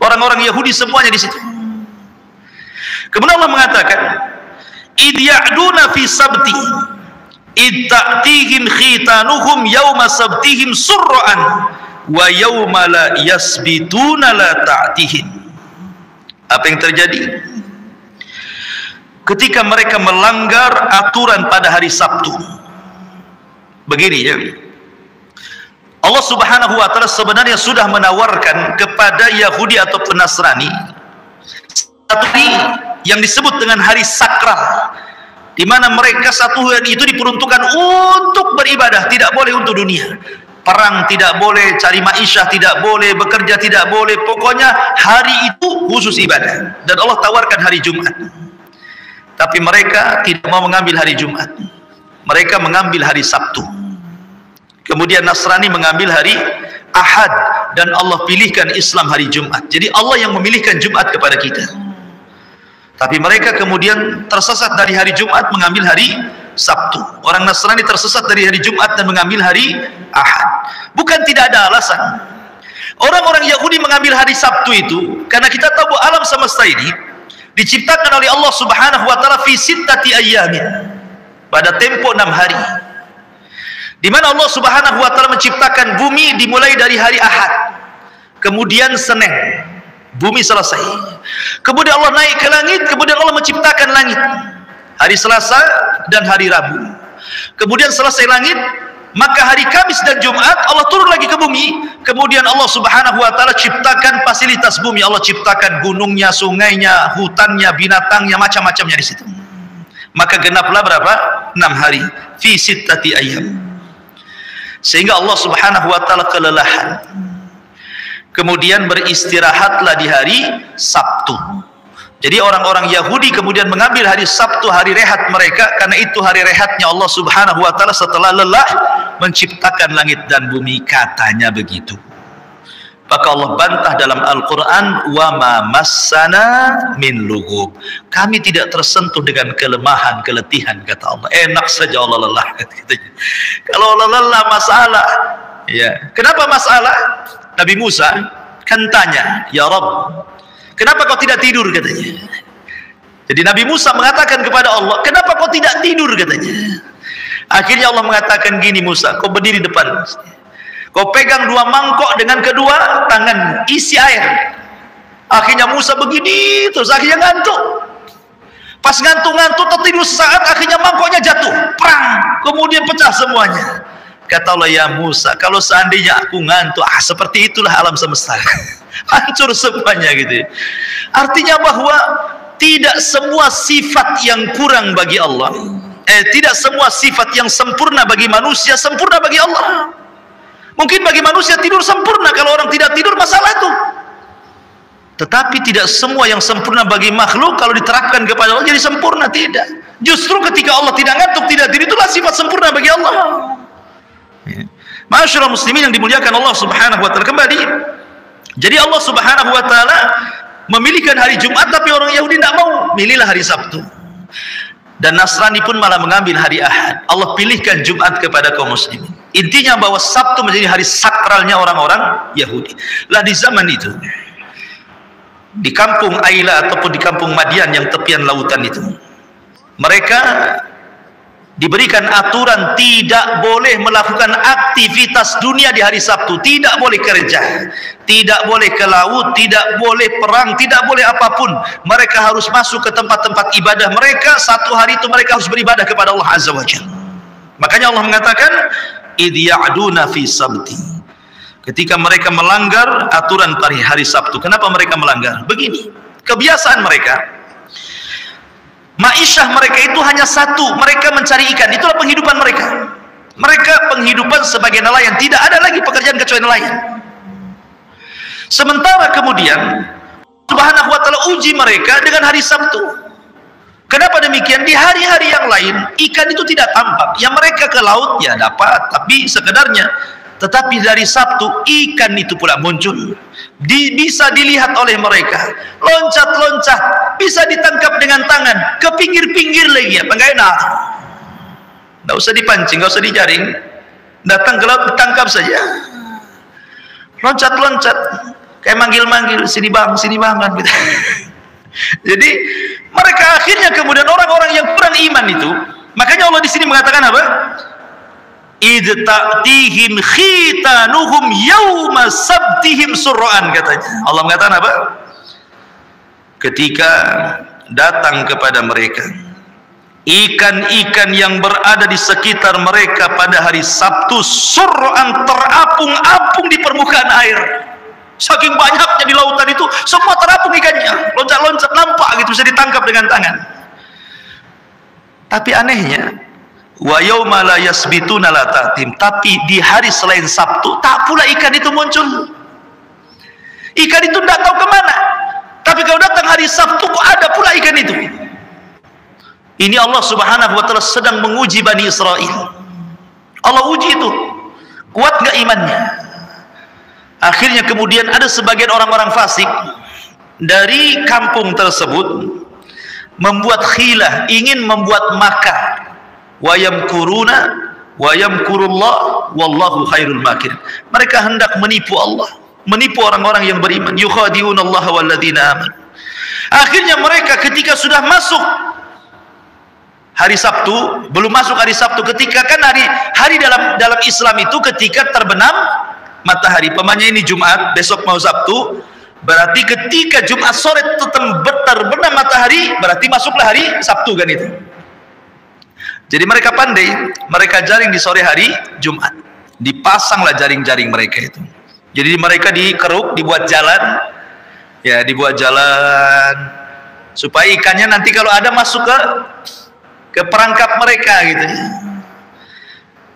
A: Orang-orang Yahudi semuanya di situ. Kemudian Allah mengatakan, "Id ya'duna fi sabti, id ta'tihim khitanuhum yawma sabtihim surra'an, wa yawma la yasbituna la ta'tihim." Apa yang terjadi? Ketika mereka melanggar aturan pada hari Sabtu. Begini ya. Allah Subhanahu wa taala sebenarnya sudah menawarkan kepada Yahudi atau Nasrani satu hari yang disebut dengan hari sakral, di mana mereka satu hari itu diperuntukkan untuk beribadah, tidak boleh untuk dunia. Perang tidak boleh, cari ma'isyah tidak boleh, bekerja tidak boleh. Pokoknya hari itu khusus ibadah. Dan Allah tawarkan hari Jumat. Tapi mereka tidak mau mengambil hari Jumat. Mereka mengambil hari Sabtu. Kemudian Nasrani mengambil hari Ahad. Dan Allah pilihkan Islam hari Jumat. Jadi Allah yang memilihkan Jumat kepada kita. Tapi mereka kemudian tersesat dari hari Jumat mengambil hari Sabtu. Orang Nasrani tersesat dari hari Jumat dan mengambil hari Ahad. Bukan tidak ada alasan. Orang-orang Yahudi mengambil hari Sabtu itu karena kita tahu bahwa alam semesta ini diciptakan oleh Allah Subhanahu wa taala fi sittati ayyamin, pada tempo 6 hari. Di mana Allah Subhanahu wa taala menciptakan bumi dimulai dari hari Ahad. Kemudian Senin bumi selesai. Kemudian Allah naik ke langit, kemudian Allah menciptakan langit. Hari Selasa dan hari Rabu. Kemudian selesai langit, maka hari Kamis dan Jumat Allah turun lagi ke bumi. Kemudian Allah Subhanahu wa taala ciptakan fasilitas bumi. Allah ciptakan gunungnya, sungainya, hutannya, binatangnya, macam-macamnya di situ. Maka genaplah berapa? 6 hari. Fi sittati ayyam. Sehingga Allah Subhanahu wa taala kelelahan. Kemudian beristirahatlah di hari Sabtu. Jadi orang-orang Yahudi kemudian mengambil hari Sabtu, hari rehat mereka, karena itu hari rehatnya Allah Subhanahu wa taala setelah lelah menciptakan langit dan bumi, katanya begitu. Maka Allah bantah dalam Al-Quran, wa ma massana min lughub. Kami tidak tersentuh dengan kelemahan, keletihan, kata Allah. Enak saja Allah lelah. Kalau Allah lelah masalah. Ya. Kenapa masalah? Nabi Musa kan tanya, ya Rabb, kenapa kau tidak tidur, katanya. Jadi Nabi Musa mengatakan kepada Allah, kenapa kau tidak tidur, katanya. Akhirnya Allah mengatakan gini, Musa, kau berdiri depan, kau pegang 2 mangkok dengan kedua tangan, isi air. Akhirnya Musa begini terus, akhirnya ngantuk. Pas ngantuk-ngantuk tertidur sesaat, akhirnya mangkoknya jatuh, perang, kemudian pecah semuanya. Kata Allah, ya Musa, kalau seandainya aku ngantuk, seperti itulah alam semesta. Hancur semuanya gitu. Artinya bahwa tidak semua sifat yang kurang bagi Allah, tidak semua sifat yang sempurna bagi manusia sempurna bagi Allah. Mungkin bagi manusia tidur sempurna, kalau orang tidak tidur masalah itu. Tetapi tidak semua yang sempurna bagi makhluk kalau diterapkan kepada Allah jadi sempurna, tidak. Justru ketika Allah tidak ngantuk, tidak tidur, itulah sifat sempurna bagi Allah. Ma'asyiral muslimin yang dimuliakan Allah Subhanahu wa taala, kembali. Jadi Allah Subhanahu wa taala memilihkan hari Jumat, tapi orang Yahudi tidak mau, milihlah hari Sabtu. Dan Nasrani pun malah mengambil hari Ahad. Allah pilihkan Jumat kepada kaum muslimin. Intinya bahwa Sabtu menjadi hari sakralnya orang-orang Yahudi. Lah di zaman itu, di kampung Aila ataupun di kampung Madian yang tepian lautan itu, mereka diberikan aturan tidak boleh melakukan aktivitas dunia di hari Sabtu, tidak boleh kerja, tidak boleh ke laut, tidak boleh perang, tidak boleh apapun. Mereka harus masuk ke tempat-tempat ibadah mereka. Satu hari itu mereka harus beribadah kepada Allah Azza wa Jalla. Makanya Allah mengatakan, idh ya'duna fi sabti, ketika mereka melanggar aturan pada hari Sabtu. Kenapa mereka melanggar? Begini, kebiasaan mereka, ma'isyah mereka itu hanya satu, mereka mencari ikan, itulah penghidupan mereka. Mereka penghidupan sebagai nelayan, tidak ada lagi pekerjaan kecuali nelayan. Sementara kemudian Subhanahu wa ta'ala uji mereka dengan hari Sabtu. Kenapa demikian? Di hari-hari yang lain ikan itu tidak tampak, yang mereka ke laut ya dapat, tapi sekedarnya. Tetapi dari Sabtu ikan itu pula muncul, bisa dilihat oleh mereka, loncat-loncat, bisa ditangkap dengan tangan, ke pinggir-pinggir lagi, apa enggak enak? Enggak usah dipancing, enggak usah dijaring, datang ke laut ditangkap saja, loncat-loncat, kayak manggil-manggil, sini bang kan gitu. Jadi mereka akhirnya kemudian orang-orang yang kurang iman itu, makanya Allah di sini mengatakan apa? Idh ta'tihim khitanuhum yawma sabtihim sur'an, katanya. Allah mengatakan apa? Ketika datang kepada mereka ikan-ikan yang berada di sekitar mereka pada hari Sabtu, sur'an, terapung-apung di permukaan air. Saking banyaknya di lautan itu, semua terapung ikannya, loncat-loncat, nampak gitu, bisa ditangkap dengan tangan. Tapi anehnya, wa yauma la yasbituna la ta'tim, tapi di hari selain Sabtu tak pula ikan itu muncul. Ikan itu tidak tahu kemana, tapi kalau datang hari Sabtu kok ada pula ikan itu. Ini Allah Subhanahu wa ta'ala sedang menguji Bani Israel. Allah uji itu, kuat nggak imannya. Akhirnya kemudian ada sebagian orang-orang fasik dari kampung tersebut membuat khilah, ingin membuat makar. Wa yamkuruna wa yamkurullah wallahu khairul makirin. Mereka hendak menipu Allah, menipu orang-orang yang beriman. Yukhadi'unallaha walladzina amanu. Akhirnya mereka ketika sudah masuk hari Sabtu, belum masuk hari Sabtu, ketika kan hari dalam Islam itu ketika terbenam matahari. Pamannya ini Jumat, besok mau Sabtu, berarti ketika Jumat sore terbenam matahari, berarti masuklah hari Sabtu kan itu. Jadi mereka pandai, mereka jaring di sore hari Jumat, dipasanglah jaring-jaring mereka itu. Jadi mereka dikeruk, dibuat jalan, ya dibuat jalan supaya ikannya nanti kalau ada masuk ke perangkap mereka gitu.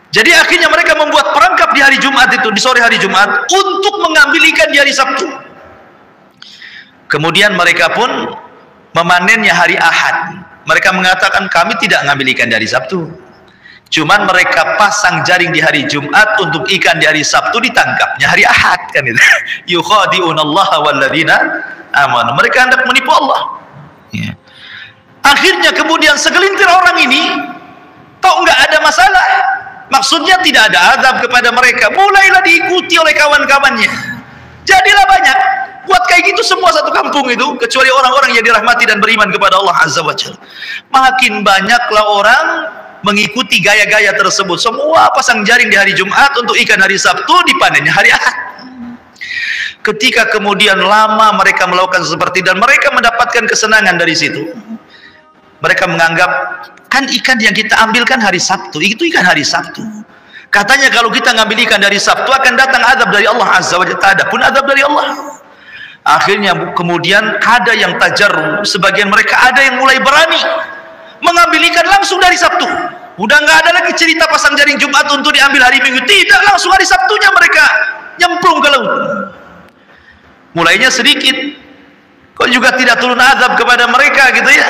A: Jadi akhirnya mereka membuat perangkap di hari Jumat itu, di sore hari Jumat, untuk mengambil ikan di hari Sabtu. Kemudian mereka pun memanennya hari Ahad. Mereka mengatakan, kami tidak ngambil ikan dari Sabtu, Cuman mereka pasang jaring di hari Jumat, untuk ikan di hari Sabtu ditangkapnya hari Ahad, kan itu. Yukhadi'unallaha walladzina amanu. Mereka hendak menipu Allah. Ya. Akhirnya kemudian segelintir orang ini kok nggak ada masalah. Maksudnya tidak ada azab kepada mereka. Mulailah diikuti oleh kawan-kawannya. Jadilah banyak. Buat kayak gitu semua satu kampung itu, kecuali orang-orang yang dirahmati dan beriman kepada Allah Azza wa Jalla. Makin banyaklah orang mengikuti gaya-gaya tersebut. Semua pasang jaring di hari Jumat, untuk ikan hari Sabtu dipanennya hari Ahad. Ketika kemudian lama mereka melakukan seperti, dan mereka mendapatkan kesenangan dari situ. Mereka menganggap, kan ikan yang kita ambil kan hari Sabtu, itu ikan hari Sabtu. Katanya kalau kita ngambil ikan dari Sabtu akan datang azab dari Allah Azza wa Jalla. Tak ada pun azab dari Allah. Akhirnya kemudian ada yang tajarru, sebagian mereka ada yang mulai berani mengambil ikan langsung dari Sabtu. Udah nggak ada lagi cerita pasang jaring Jumat untuk diambil hari Minggu. Tidak, langsung hari Sabtunya mereka nyemplung ke laut. Mulainya sedikit, kok juga tidak turun azab kepada mereka gitu ya.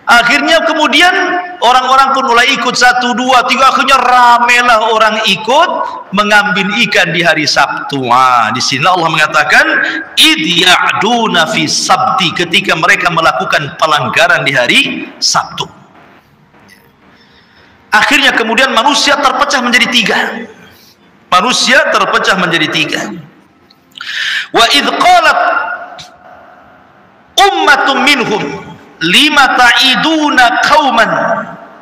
A: Akhirnya kemudian orang-orang pun mulai ikut, 1, 2, 3, akhirnya ramelah orang ikut mengambil ikan di hari Sabtu. Di sini Allah mengatakan id ya'duna fi sabti, ketika mereka melakukan pelanggaran di hari Sabtu. Akhirnya kemudian manusia terpecah menjadi 3. Manusia terpecah menjadi 3. Wa idh qalat ummatun minhum lima ta'iduna qauman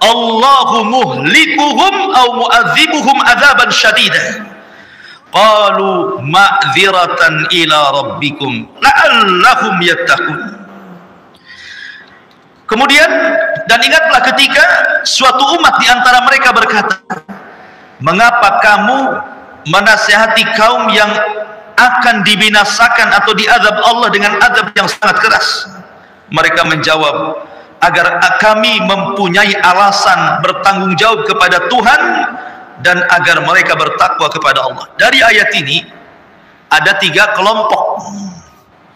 A: Allahu muhlikuhum aw mu'adzibuhum adzaban syadida qalu ma'dziratan ila rabbikum la'allahum yattaqun. Kemudian, dan ingatlah ketika suatu umat di antara mereka berkata, mengapa kamu menasihati kaum yang akan dibinasakan atau diazab Allah dengan azab yang sangat keras? Mereka menjawab, agar kami mempunyai alasan bertanggung jawab kepada Tuhan, dan agar mereka bertakwa kepada Allah. Dari ayat ini ada 3 kelompok.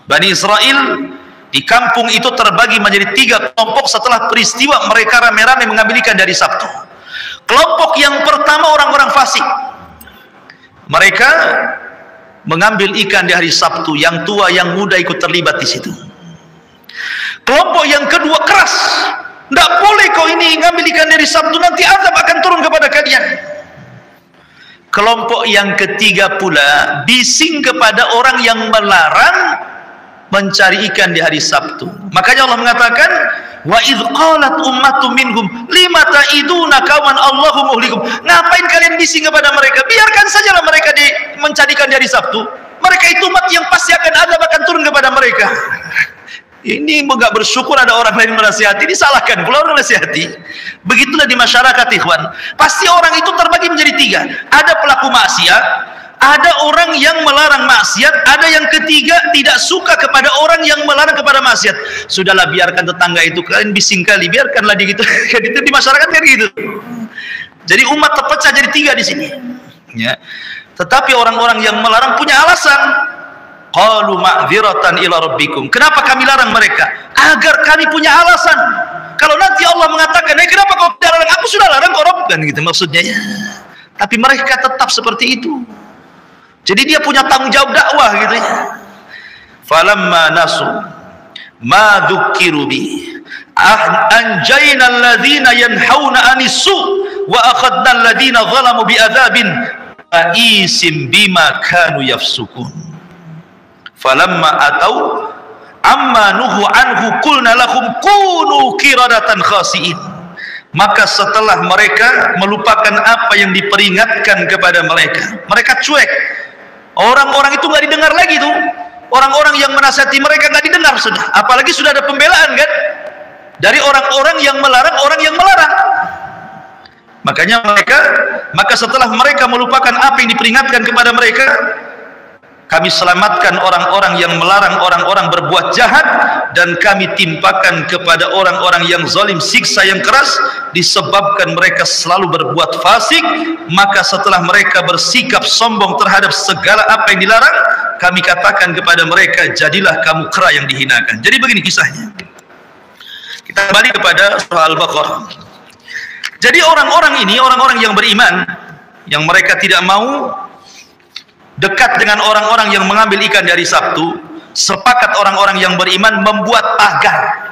A: Bani Israel di kampung itu terbagi menjadi 3 kelompok setelah peristiwa mereka rame-rame mengambil ikan dari Sabtu. Kelompok yang pertama orang-orang fasik. Mereka mengambil ikan di hari Sabtu, yang tua yang muda ikut terlibat di situ. Kelompok yang kedua keras, tidak boleh kau ini ngambil ikan dari Sabtu, nanti azab akan turun kepada kalian. Kelompok yang ketiga pula bising kepada orang yang melarang mencari ikan di hari Sabtu. Makanya Allah mengatakan, wa idh qalat ummatun minhum lima ta'iduna qauman Allahu muhlikum. Ngapain kalian bising kepada mereka? Biarkan sajalah mereka mencari ikan di hari Sabtu. Mereka itu umat yang pasti azab akan turun kepada mereka. Ini enggak bersyukur ada orang lain menasihati, disalahkan pula orang menasihati. Begitulah di masyarakat, ikhwan. Pasti orang itu terbagi menjadi 3. Ada pelaku maksiat, ada orang yang melarang maksiat, ada yang ketiga tidak suka kepada orang yang melarang kepada maksiat. Sudahlah, biarkan tetangga itu, kalian bising kali, biarkanlah di gitu. Itu di masyarakat kan gitu. Jadi umat terpecah jadi 3 di sini. Ya. Tetapi orang-orang yang melarang punya alasan. Qalu ma'dziratan ila rabbikum. Kenapa kami larang mereka? Agar kami punya alasan. Kalau nanti Allah mengatakan, kenapa kau tidak larang? Aku sudah larang kau, Rabb, kan gitu maksudnya ya. Tapi mereka tetap seperti itu. Jadi dia punya tanggung jawab dakwah gitu ya. Falamma nasu ma dzukiru bi anjayna alladhina yanhauna anis-su wa akhadna alladhina zalamu bi adzabin ba'isim bima kanu yafsukun. Falamma atau amma nuhu anhu qulna lahum kunu qiradatan khasiin. Maka setelah mereka melupakan apa yang diperingatkan kepada mereka, mereka cuek. Orang-orang itu nggak didengar lagi tuh. Orang-orang yang menasihati mereka nggak didengar sudah. Apalagi sudah ada pembelaan kan dari orang-orang yang melarang orang yang melarang. Maka setelah mereka melupakan apa yang diperingatkan kepada mereka, kami selamatkan orang-orang yang melarang orang-orang berbuat jahat, dan kami timpakan kepada orang-orang yang zalim siksa yang keras disebabkan mereka selalu berbuat fasik. Maka setelah mereka bersikap sombong terhadap segala apa yang dilarang, kami katakan kepada mereka, jadilah kamu kera yang dihinakan. Jadi begini kisahnya. Kita kembali kepada surah Al-Baqarah. Jadi orang-orang ini, orang-orang yang beriman, yang mereka tidak mau dekat dengan orang-orang yang mengambil ikan di hari Sabtu, sepakat orang-orang yang beriman membuat pagar.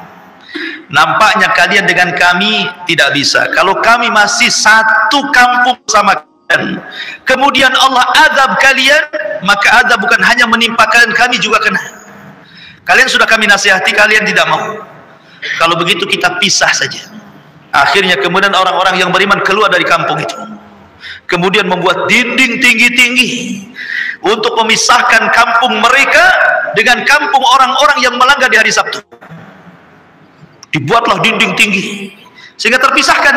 A: Nampaknya kalian dengan kami tidak bisa. Kalau kami masih satu kampung sama kalian, kemudian Allah azab kalian, maka azab bukan hanya menimpa kalian, kami juga kena. Kalian sudah kami nasihati, kalian tidak mau. Kalau begitu kita pisah saja. Akhirnya kemudian orang-orang yang beriman keluar dari kampung itu, kemudian membuat dinding tinggi-tinggi untuk memisahkan kampung mereka dengan kampung orang-orang yang melanggar di hari Sabtu. Dibuatlah dinding tinggi sehingga terpisahkan.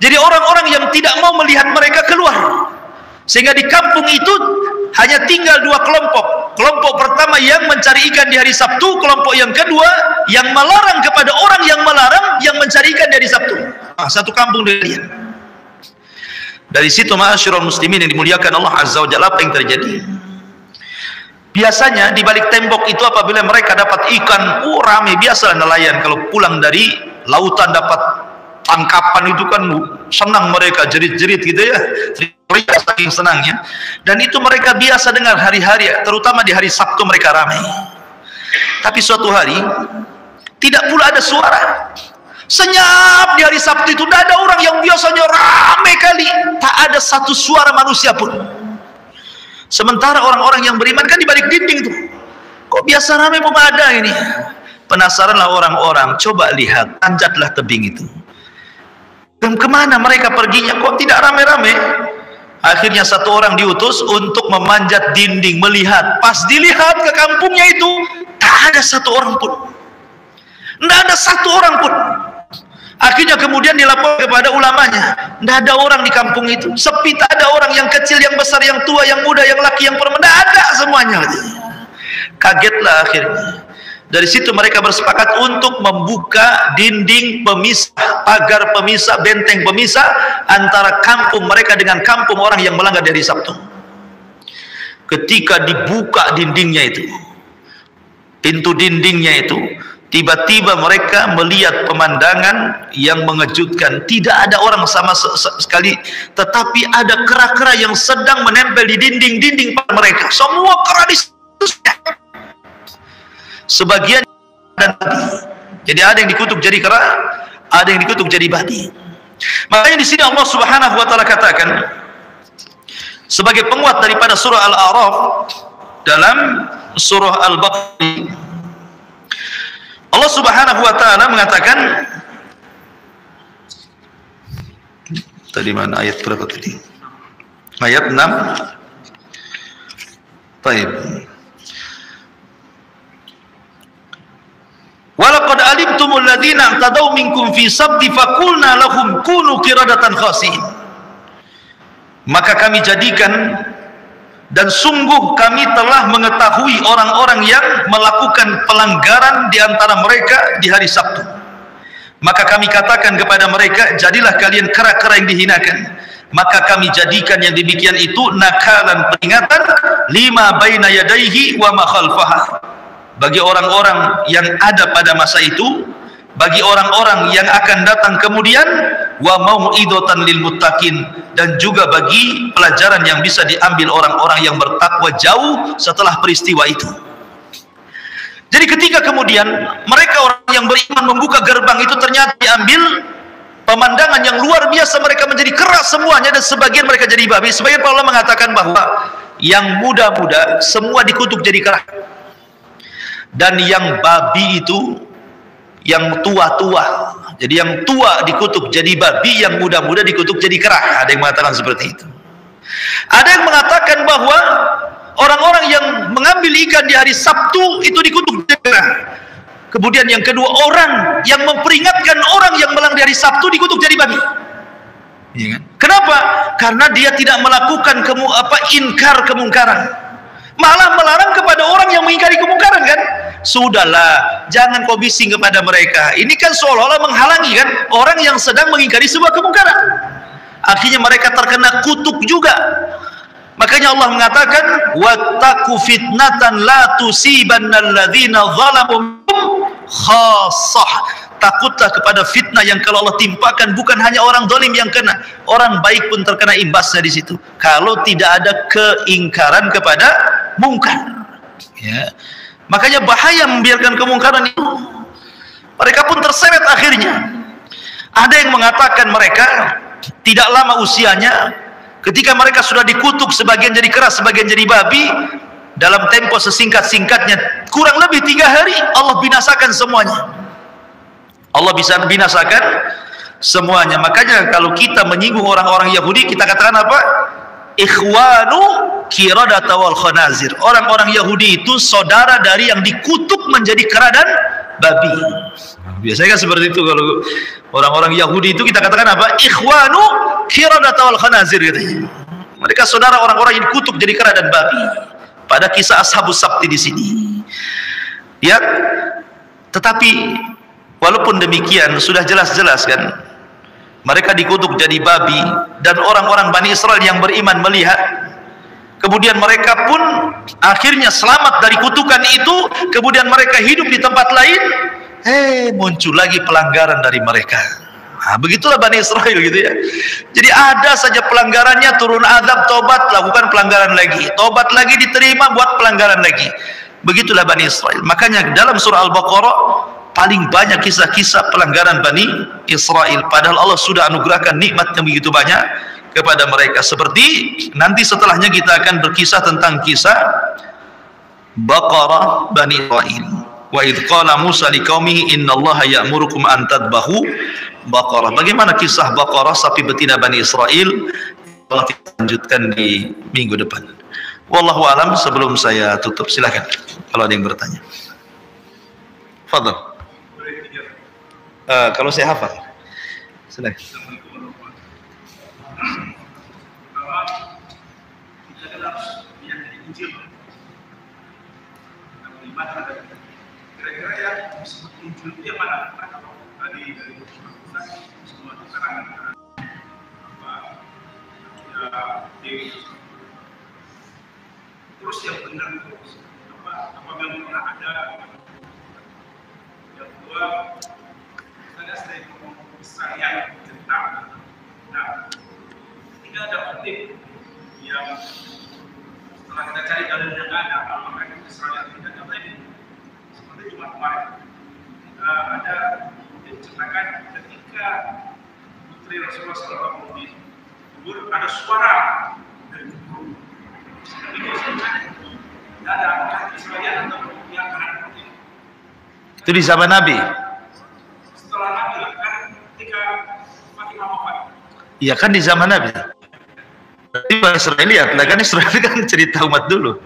A: Jadi orang-orang yang tidak mau melihat mereka keluar, sehingga di kampung itu hanya tinggal dua kelompok. Kelompok pertama yang mencari ikan di hari Sabtu, kelompok yang kedua yang melarang kepada orang yang melarang yang mencari ikan di hari Sabtu. Satu kampung dilihat. Dari situ ma'asyiral muslimin yang dimuliakan Allah Azza wa Jalla, apa yang terjadi? Biasanya di balik tembok itu apabila mereka dapat ikan, rame, biasa nelayan kalau pulang dari lautan dapat tangkapan itu kan senang mereka, jerit-jerit gitu ya, teriak saking senangnya. Dan itu mereka biasa dengar hari-hari, terutama di hari Sabtu mereka ramai. Tapi suatu hari tidak pula ada suara. Senyap di hari Sabtu itu, tidak ada orang yang biasanya ramai kali, tak ada satu suara manusia pun. Sementara orang-orang yang beriman kan di balik dinding itu, kok biasa ramai mau ada ini? Penasaranlah orang-orang, coba lihat, tanjatlah tebing itu. Dan kemana mereka perginya? Kok tidak ramai-ramai? Akhirnya satu orang diutus untuk memanjat dinding, melihat. Pas dilihat ke kampungnya itu, tak ada satu orang pun. Tidak ada satu orang pun. Akhirnya kemudian dilaporkan kepada ulamanya, tidak ada orang di kampung itu, sepi, tak ada orang, yang kecil, yang besar, yang tua, yang muda, yang laki, yang perempuan, tidak ada semuanya. Kagetlah akhirnya. Dari situ mereka bersepakat untuk membuka dinding pemisah, pagar pemisah, benteng pemisah antara kampung mereka dengan kampung orang yang melanggar dari Sabtu. Ketika dibuka dindingnya itu, pintu dindingnya itu, tiba-tiba mereka melihat pemandangan yang mengejutkan. Tidak ada orang sama sekali, tetapi ada kera-kera yang sedang menempel di dinding-dinding mereka. Semua kera di situ. Sebagian dan babi. Jadi ada yang dikutuk jadi kera, ada yang dikutuk jadi babi. Makanya di sini Allah Subhanahu wa taala katakan sebagai penguat daripada surah Al-A'raf dalam surah Al-Baqarah, Allah Subhanahu wa taala mengatakan, tadi mana ayat berapa tadi? Ayat 6. Baik. Walaqad alimtumul ladzina tadaw minkum fi sabti faqulna lahum kunu qiradatan khasiin. Maka kami jadikan, dan sungguh kami telah mengetahui orang-orang yang melakukan pelanggaran di antara mereka di hari Sabtu. Maka kami katakan kepada mereka, jadilah kalian kera-kera yang dihinakan. Maka kami jadikan yang demikian itu nakalan, peringatan, lima baina yadaihi wa ma khalfaha, bagi orang-orang yang ada pada masa itu, bagi orang-orang yang akan datang kemudian, wa mau'idatan lil muttaqin, dan juga bagi pelajaran yang bisa diambil orang-orang yang bertakwa jauh setelah peristiwa itu. Jadi ketika kemudian mereka orang yang beriman membuka gerbang itu, ternyata diambil pemandangan yang luar biasa, mereka menjadi keras semuanya, dan sebagian mereka jadi babi. Sebagian para ulama mengatakan bahwa yang muda-muda semua dikutuk jadi keras, dan yang babi itu yang tua-tua. Jadi yang tua dikutuk jadi babi, yang muda-muda dikutuk jadi kera. Ada yang mengatakan seperti itu. Ada yang mengatakan bahwa orang-orang yang mengambil ikan di hari Sabtu itu dikutuk jadi kera. Kemudian yang kedua, orang yang memperingatkan orang yang melanggar di hari Sabtu dikutuk jadi babi. Ya kan? Kenapa? Karena dia tidak melakukan inkar kemungkaran, malah melarang kepada orang yang mengingkari kemungkaran kan. Sudahlah, jangan kau bising kepada mereka. Ini kan seolah-olah menghalangi kan orang yang sedang mengingkari sebuah kemungkaran. Akhirnya mereka terkena kutuk juga. Makanya Allah mengatakan, wattaqu fitnatan la tusibannal ladzina zalamu khassah. takutlah kepada fitnah yang kalau Allah timpakan bukan hanya orang zalim yang kena, orang baik pun terkena imbasnya di situ. Kalau tidak ada keingkaran kepada mungkar. Ya. Makanya bahaya membiarkan kemungkaran itu. Mereka pun terseret akhirnya. Ada yang mengatakan mereka tidak lama usianya, ketika mereka sudah dikutuk, sebagian jadi keras, sebagian jadi babi, dalam tempo sesingkat-singkatnya, kurang lebih 3 hari, Allah binasakan semuanya. Allah bisa binasakan semuanya. Makanya kalau kita menyinggung orang-orang Yahudi, kita katakan apa? Ikhwanu qiradata wal khanazir. Orang-orang Yahudi itu saudara dari yang dikutuk menjadi kera dan babi. Biasanya kan seperti itu. Kalau orang-orang Yahudi itu kita katakan apa? Ikhwanu qiradata wal khanazir katanya. Mereka saudara orang-orang yang dikutuk jadi kera dan babi. Pada kisah Ashabus Sabti di sini. Ya, tetapi walaupun demikian sudah jelas-jelas kan mereka dikutuk jadi babi, dan orang-orang Bani Israel yang beriman melihat, kemudian mereka pun akhirnya selamat dari kutukan itu, kemudian mereka hidup di tempat lain, muncul lagi pelanggaran dari mereka. Nah, begitulah Bani Israel gitu ya. Jadi ada saja pelanggarannya, turun azab, tobat, lakukan pelanggaran lagi, tobat lagi, diterima, buat pelanggaran lagi. Begitulah Bani Israel. Makanya dalam surah Al-Baqarah paling banyak kisah-kisah pelanggaran Bani Israel, padahal Allah sudah anugerahkan nikmat yang begitu banyak kepada mereka. Seperti nanti setelahnya kita akan berkisah tentang kisah Baqarah Bani Israel. Wa idh qala Musa liqaumihi innallaha ya'murukum an tadbahu baqarah. Bagaimana kisah Baqarah, sapi betina Bani Israel? Allah kita lanjutkan di minggu depan. Wallahu alam. Sebelum saya tutup, silakan kalau ada yang bertanya. Fadhal. Kalau saya hafal. Silakan.
B: Kira-kira yang disebut Injil itu yang mana? Tadi dari semua keterangan terus yang benar itu apa memang pernah ada? Yang kedua, saya sering ngomong kesalahan tentang, nah, tidak ada motif yang setelah kita cari dalil yang ada, apakah itu kesalahan tidak ada ini? Seperti cuma kemarin ada diceritakan ketika putri Rasulullah SAW di kubur, ada suara dari kubur. Itu sebenarnya tidak ada apakah kesalahan atau yang kanan itu.
A: Itu di zaman Nabi.
B: Setelah Nabi lah kan, ketika Fatimah wafat.
A: Iya kan di zaman Nabi. Tapi Bani Israel lihat, kan Israel kan cerita umat dulu.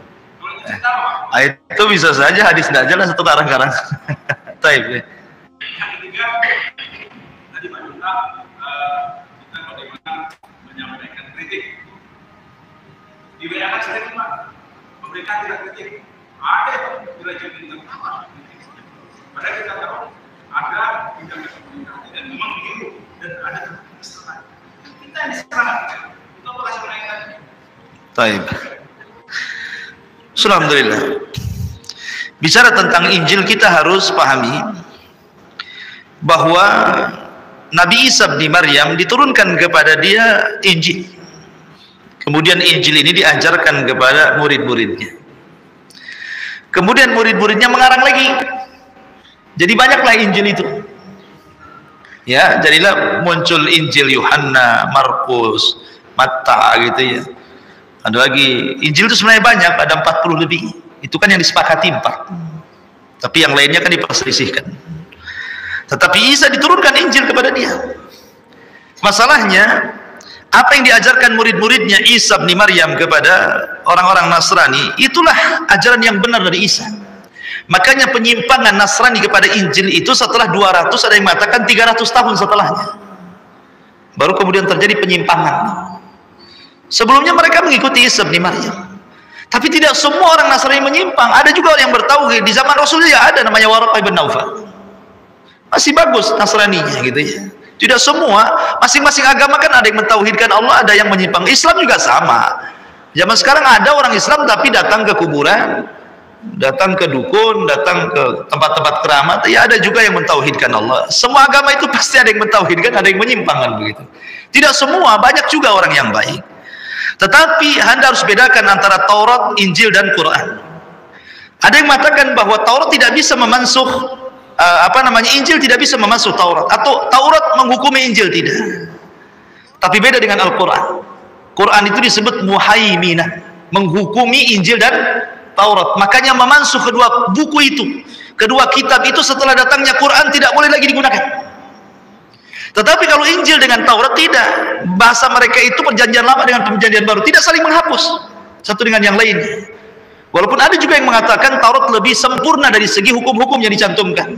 A: Itu bisa saja hadis tidak jelas atau karang-karang. Taib ya.
B: Yang ketiga, tadi Pak Yunta, kita bagaimana menyampaikan kritik. Di WA kan sering Pak, pemerintah tidak kritik. Ada yang belajar bintang apa? Padahal kita tahu ada bidang pemerintah dan memang begitu, dan ada kesalahan. Kita yang diserang, itu apa kasih penaikan?
A: Taib. Alhamdulillah. Bicara tentang Injil, kita harus pahami bahwa Nabi Isa bin Maryam diturunkan kepada dia Injil. Kemudian Injil ini diajarkan kepada murid-muridnya. Kemudian murid-muridnya mengarang lagi. Jadi banyaklah Injil itu. Ya, jadilah muncul Injil Yohanna, Markus, Matta gitu ya. Ada lagi, Injil itu sebenarnya banyak, ada 40 lebih. Itu kan yang disepakati 4. Tapi yang lainnya kan diperselisihkan. Tetapi Isa diturunkan Injil kepada dia. Masalahnya, apa yang diajarkan murid-muridnya Isa bin Maryam kepada orang-orang Nasrani, itulah ajaran yang benar dari Isa. Makanya penyimpangan Nasrani kepada Injil itu setelah 200, ada yang mengatakan 300 tahun setelahnya. Baru kemudian terjadi penyimpangan. Sebelumnya mereka mengikuti Isa bin Maryam. Tapi tidak semua orang Nasrani menyimpang. Ada juga orang yang bertauhid. Di zaman Rasulullah ada namanya Waraqah bin Naufal. Masih bagus Nasraninya gitu ya. Tidak semua, masing-masing agama kan ada yang mentauhidkan Allah, ada yang menyimpang. Islam juga sama. Zaman sekarang ada orang Islam tapi datang ke kuburan, datang ke dukun, datang ke tempat-tempat keramat. Ya ada juga yang mentauhidkan Allah. Semua agama itu pasti ada yang mentauhidkan, ada yang menyimpang kan begitu. Tidak semua, banyak juga orang yang baik. Tetapi Anda harus bedakan antara Taurat, Injil dan Quran. Ada yang mengatakan bahwa Taurat tidak bisa memansuh Injil tidak bisa memansuh Taurat, atau Taurat menghukumi Injil, tidak. Tapi beda dengan Al-Quran. Quran itu disebut muhaiminah, menghukumi Injil dan Taurat. Makanya memansuh kedua buku itu, kedua kitab itu setelah datangnya Quran tidak boleh lagi digunakan. Tetapi kalau Injil dengan Taurat tidak. Bahasa mereka itu perjanjian lama dengan perjanjian baru, tidak saling menghapus satu dengan yang lain. Walaupun ada juga yang mengatakan Taurat lebih sempurna dari segi hukum-hukum yang dicantumkan.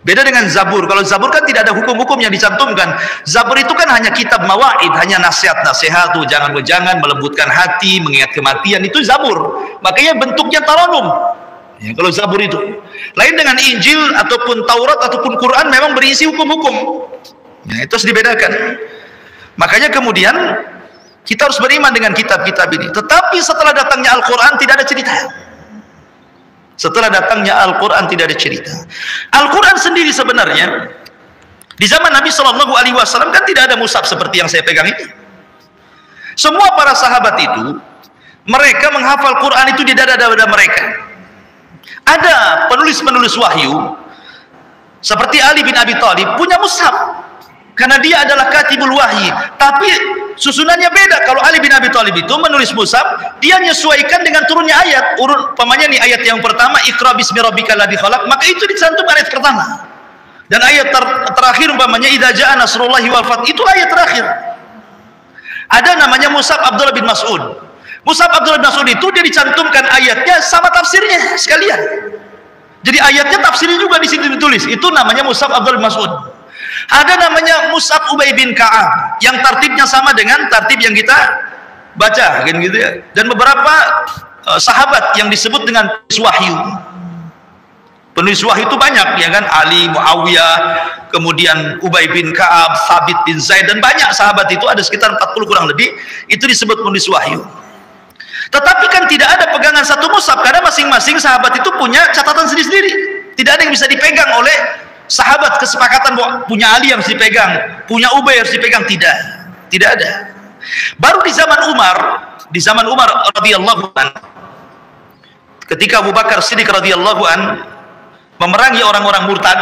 A: Beda dengan Zabur. Kalau Zabur kan tidak ada hukum-hukum yang dicantumkan. Zabur itu kan hanya kitab mawaid, hanya nasihat-nasihat, jangan melembutkan hati, mengingat kematian, itu Zabur. Makanya bentuknya taranum. Ya, kalau Zabur itu. Lain dengan Injil ataupun Taurat ataupun Quran memang berisi hukum-hukum. Ya, itu harus dibedakan. Makanya kemudian kita harus beriman dengan kitab-kitab ini. Tetapi setelah datangnya Al-Quran tidak ada cerita. Setelah datangnya Al-Quran tidak ada cerita. Al-Quran sendiri sebenarnya di zaman Nabi SAW kan tidak ada mushaf seperti yang saya pegang ini. Semua para sahabat itu mereka menghafal Quran itu di dada-dada mereka. Ada penulis-penulis wahyu seperti Ali bin Abi Thalib punya mushaf karena dia adalah katibul wahyi, tapi susunannya beda. Kalau Ali bin Abi Thalib itu menulis mushaf, dia menyesuaikan dengan turunnya ayat. Umpamanya nih ayat yang pertama, Iqra bismi rabbikal ladzi khalaq, maka itu dicantumkan ayat pertama. Dan ayat terakhir umpamanya idza jaa nasrullahi wal fath, itu ayat terakhir. Ada namanya mushaf Abdullah bin Mas'ud. Mushaf Abdullah bin Mas'ud itu dia dicantumkan ayatnya sama tafsirnya sekalian. Jadi ayatnya tafsirnya juga di situ ditulis. Itu namanya mushaf Abdullah bin Mas'ud. Ada namanya mushaf Ubay bin Ka'ab yang tartibnya sama dengan tartib yang kita baca kan gitu ya. Dan beberapa sahabat yang disebut dengan penulis wahyu. Penulis wahyu itu banyak ya kan, Ali, Muawiyah, kemudian Ubay bin Ka'ab, Thabit bin Zaid, dan banyak sahabat itu, ada sekitar 40 kurang lebih, itu disebut penulis wahyu. Tetapi kan tidak ada pegangan satu mushaf karena masing-masing sahabat itu punya catatan sendiri-sendiri. Tidak ada yang bisa dipegang oleh sahabat, kesepakatan bahwa punya Ali yang harus dipegang, punya Ubay harus dipegang, tidak ada. Baru di zaman Umar radhiyallahu an, ketika Abu Bakar Siddiq radhiyallahu an memerangi orang-orang murtad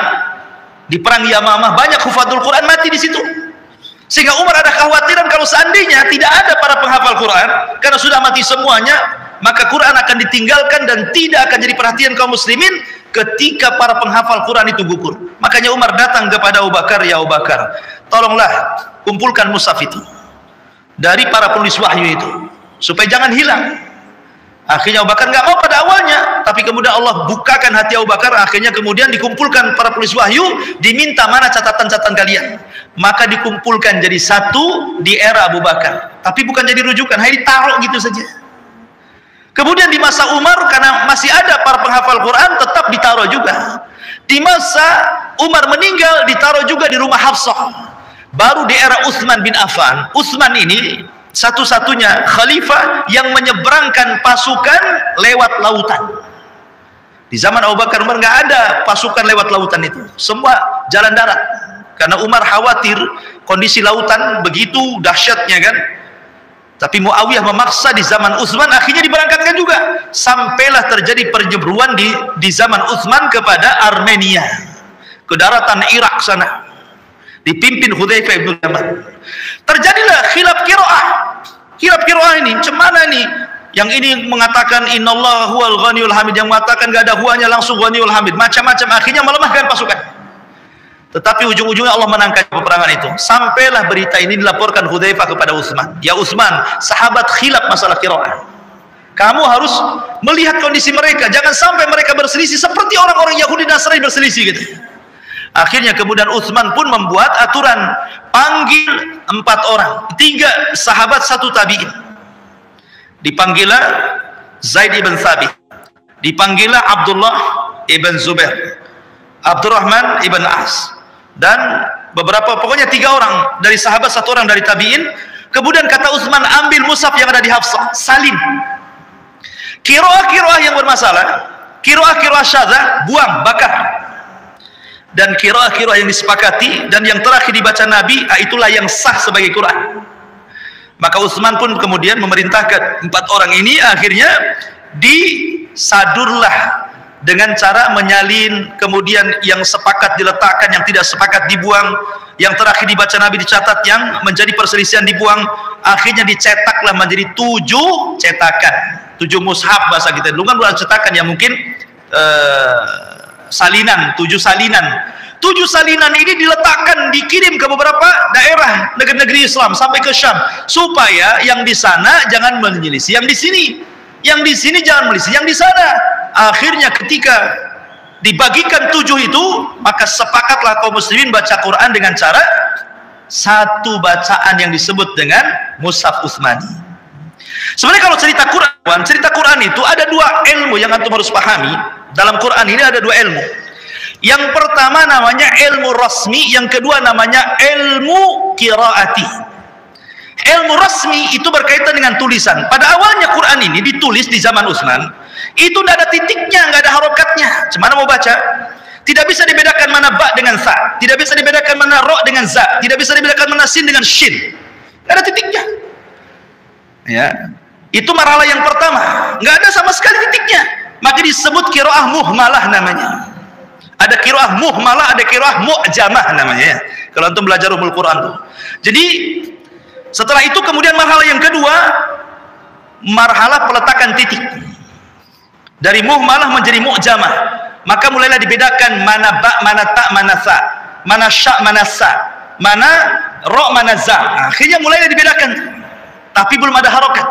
A: di perang Yamamah, banyak hufadzul Quran mati di situ. Sehingga Umar ada kekhawatiran kalau seandainya tidak ada para penghafal Quran karena sudah mati semuanya, maka Quran akan ditinggalkan dan tidak akan jadi perhatian kaum muslimin ketika para penghafal Quran itu gugur. Makanya Umar datang kepada Abu Bakar, ya Abu Bakar, tolonglah kumpulkan mushaf itu dari para penulis wahyu itu supaya jangan hilang. Akhirnya Abu Bakar nggak mau pada awalnya, tapi kemudian Allah bukakan hati Abu Bakar. Akhirnya kemudian dikumpulkan para penulis wahyu, diminta mana catatan-catatan kalian, maka dikumpulkan jadi satu di era Abu Bakar, tapi bukan jadi rujukan, hanya ditaruh gitu saja. Kemudian di masa Umar karena masih ada para penghafal Quran, tetap ditaruh juga. Di masa Umar meninggal, ditaruh juga di rumah Hafsah. Baru di era Utsman bin Affan, Utsman ini satu-satunya khalifah yang menyeberangkan pasukan lewat lautan. Di zaman Abu Bakar, Umar nggak ada pasukan lewat lautan itu, semua jalan darat. Karena Umar khawatir kondisi lautan begitu dahsyatnya kan. Tapi Muawiyah memaksa di zaman Utsman, akhirnya diberangkatkan juga. Sampailah terjadi perjebruan di zaman Utsman kepada Armenia, ke daratan Irak sana, dipimpin Hudzaifah bin Yaman. Terjadilah khilaf qiraah. Khilaf qiraah ini cemana nih? Yang ini mengatakan innallaha huwal ghaniyul hamid, yang mengatakan enggak ada huanya, langsung ghaniyul hamid. Macam-macam, akhirnya melemahkan pasukan. Tetapi ujung-ujungnya Allah menangkan peperangan itu. Sampailah berita ini dilaporkan Hudzaifah kepada Utsman. Ya Utsman, sahabat khilaf masalah qiraah. Kamu harus melihat kondisi mereka, jangan sampai mereka berselisih seperti orang-orang Yahudi Nasrani berselisih gitu. Akhirnya kemudian Utsman pun membuat aturan, panggil 4 orang, 3 sahabat 1 tabi'in. Dipanggillah Zaid ibn Thabit, dipanggillah Abdullah ibn Zubair, Abdurrahman ibn As, dan beberapa, pokoknya 3 orang dari sahabat, 1 orang dari tabi'in. Kemudian kata Utsman, ambil mushaf yang ada di Hafsah, salin. Qiraah yang bermasalah Qiraah syadzah buang, bakar. Dan qiraah yang disepakati dan yang terakhir dibaca Nabi, itulah yang sah sebagai Quran. Maka Utsman pun kemudian memerintahkan 4 orang ini, akhirnya disadurlah dengan cara menyalin, kemudian yang sepakat diletakkan, yang tidak sepakat dibuang, yang terakhir dibaca Nabi dicatat, yang menjadi perselisihan dibuang, akhirnya dicetaklah menjadi 7 cetakan, 7 mushaf bahasa kita. Dulu kan bukan cetakan ya, mungkin salinan, 7 salinan. 7 salinan ini diletakkan, dikirim ke beberapa daerah negeri-negeri Islam sampai ke Syam, supaya yang di sana jangan menyelisih yang di sini, yang di sini jangan menyelisih yang di sana. Akhirnya ketika dibagikan 7 itu, maka sepakatlah kaum muslimin baca Quran dengan cara satu bacaan yang disebut dengan mushaf Utsmani. Sebenarnya kalau cerita Quran itu ada 2 ilmu yang antum harus pahami. Dalam Quran ini ada 2 ilmu. Yang pertama namanya ilmu rasmi, yang kedua namanya ilmu qiraati. Ilmu rasmi itu berkaitan dengan tulisan. Pada awalnya Quran ini ditulis di zaman Utsman, itu tidak ada titiknya, nggak ada harokatnya. Cuma mau baca, tidak bisa dibedakan mana ba dengan sa, tidak bisa dibedakan mana ro dengan za, tidak bisa dibedakan mana sin dengan shin, nggak ada titiknya. Ya, itu marhalah yang pertama, nggak ada sama sekali titiknya. Maka disebut qiraah muhmalah namanya. Ada qiraah muhmalah, ada qiraah mu'jamah namanya ya. Kalau antum belajar ulumul Quran tuh. Jadi setelah itu kemudian marhalah yang kedua, marhalah peletakan titik. Dari muhmalah menjadi mu'jamah. Maka mulailah dibedakan mana ba, mana ta, mana sa, mana sya, mana sa, mana ro, mana za. Akhirnya mulailah dibedakan. Tapi belum ada harokat.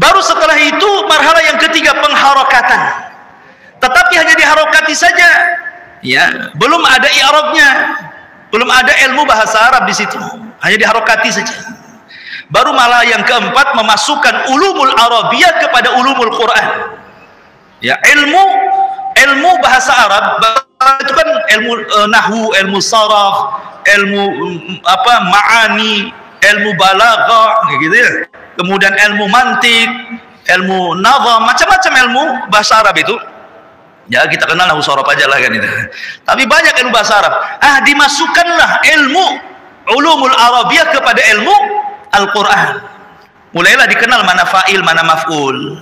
A: Baru setelah itu marhalah yang ketiga, pengharokatan. Tetapi hanya diharokati saja, ya, belum ada i'rabnya, belum ada ilmu bahasa Arab di situ, hanya diharokati saja. Baru malah yang keempat memasukkan ulumul Arabiyah kepada ulumul Quran. Ya, ilmu bahasa Arab itu kan ilmu nahwu, ilmu saraf, ilmu ma'ani, ilmu balaghah, gitu ya. Kemudian ilmu mantik, ilmu nazam, macam-macam ilmu bahasa Arab itu. Ya kita kenal nahwu saraf aja lah kan itu. Tapi banyak ilmu bahasa Arab. Dimasukkanlah ilmu ulumul Arabiyah kepada ilmu Al-Quran. Mulailah dikenal mana fa'il, mana maf'ul.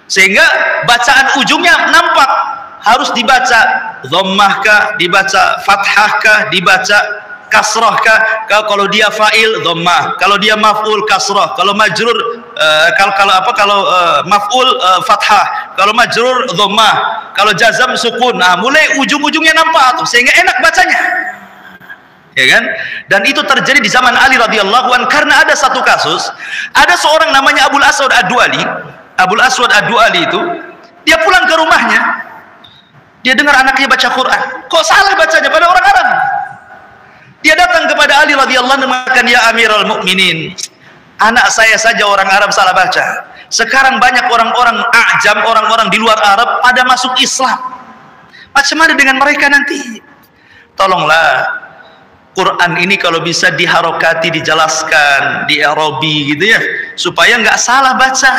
A: Sehingga bacaan ujungnya nampak. Harus dibaca dhammah kah, dibaca fathah kah, dibaca kasrah kah. Kalau dia fa'il dhammah, kalau dia maf'ul kasrah, kalau majrur kalau maf'ul fathah, kalau majrur dhammah, kalau jazam sukun. Nah, mulai ujung-ujungnya nampak tuh, sehingga enak bacanya. Ya kan? Dan itu terjadi di zaman Ali radhiyallahu anhu, karena ada satu kasus, ada seorang namanya Abul Aswad Ad-Du'ali. Abul Aswad Ad-Du'ali itu, dia pulang ke rumahnya, dia dengar anaknya baca Quran. Kok salah bacanya pada orang Arab? Dia datang kepada Ali radhiyallahu anhu mengatakan, "Ya Amirul Mukminin, anak saya saja orang Arab salah baca. Sekarang banyak orang-orang ajam, orang-orang di luar Arab pada masuk Islam. Macam mana dengan mereka nanti? Tolonglah Quran ini kalau bisa diharokati, dijelaskan, di-i'rabi gitu ya, supaya nggak salah baca."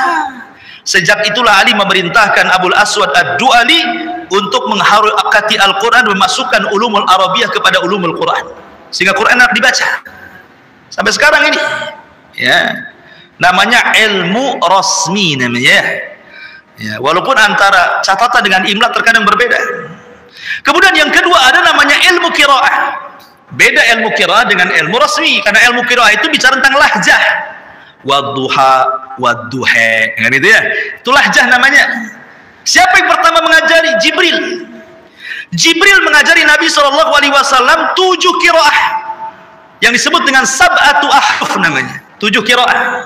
A: Sejak itulah Ali memerintahkan Abul Aswad Ad-Du'ali untuk mengharokati Al-Quran, memasukkan ulumul Arabiyah kepada ulumul Quran, sehingga Quran enak dibaca sampai sekarang ini. Ya, namanya ilmu rasmi namanya. Ya, walaupun antara catatan dengan imla terkadang berbeda. Kemudian yang kedua ada namanya ilmu qiraah. Beda ilmu qiraah dengan ilmu rasmi, karena ilmu qiraah itu bicara tentang lahjah. Wadduha, wadduha, kan itu ya. Itu lahjah namanya. Siapa yang pertama mengajari? Jibril. Jibril mengajari Nabi SAW 7 qiraah yang disebut dengan sab'atu ahruf namanya. 7 qiraah.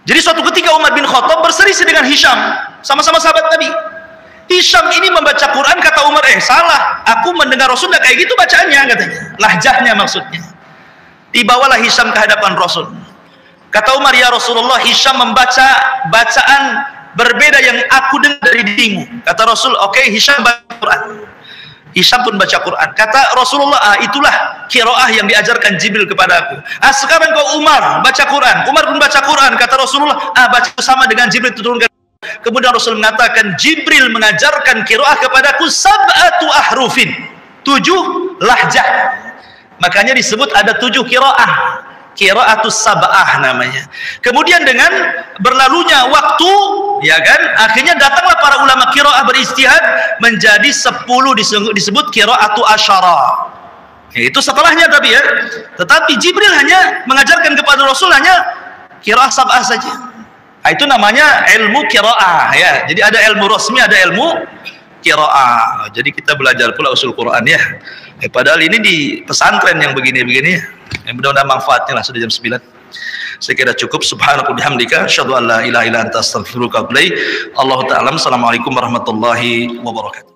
A: Jadi suatu ketika Umar bin Khattab berselisih dengan Hisham, sama-sama sahabat Nabi. Hisham ini membaca Quran, kata Umar, salah, aku mendengar Rasul kayak gitu bacaannya, katanya, lahjahnya maksudnya. Dibawalah Hisham ke hadapan Rasul. Kata Umar, "Ya Rasulullah, Hisham membaca bacaan berbeda yang aku dengar dari dirimu." Kata Rasul, "Oke, Hisham baca Quran." Hisham pun baca Quran. Kata Rasulullah, "Itulah qiraah yang diajarkan Jibril kepada aku." Sekarang kau Umar baca Quran. Umar pun baca Quran. Kata Rasulullah, "Baca sama dengan Jibril turunkan." Kemudian Rasul mengatakan, Jibril mengajarkan qiraah kepadaku sab'atu ahrufin, 7 lahjah. Makanya disebut ada 7 qiraah. Qiraatus sab'ah namanya. Kemudian dengan berlalunya waktu, ya kan, akhirnya datanglah para ulama qiraah beristihad menjadi 10 disebut qiraatu asyara. Itu setelahnya tapi ya. Tetapi Jibril hanya mengajarkan kepada Rasul hanya qiraah sab'ah saja. Itu namanya ilmu qiraah ya. Jadi ada ilmu rasmi, ada ilmu qiraah. Jadi kita belajar pula usul Quran ya. Padahal ini di pesantren yang begini-begini. Mudah-mudahan manfaatnya lah. Sudah jam 9. Saya kira cukup. Subhanallahi bihamdika asyhadu an la ilaha illa anta astaghfiruka wa atubu ilaik. Allahu ta'ala. Assalamualaikum warahmatullahi wabarakatuh.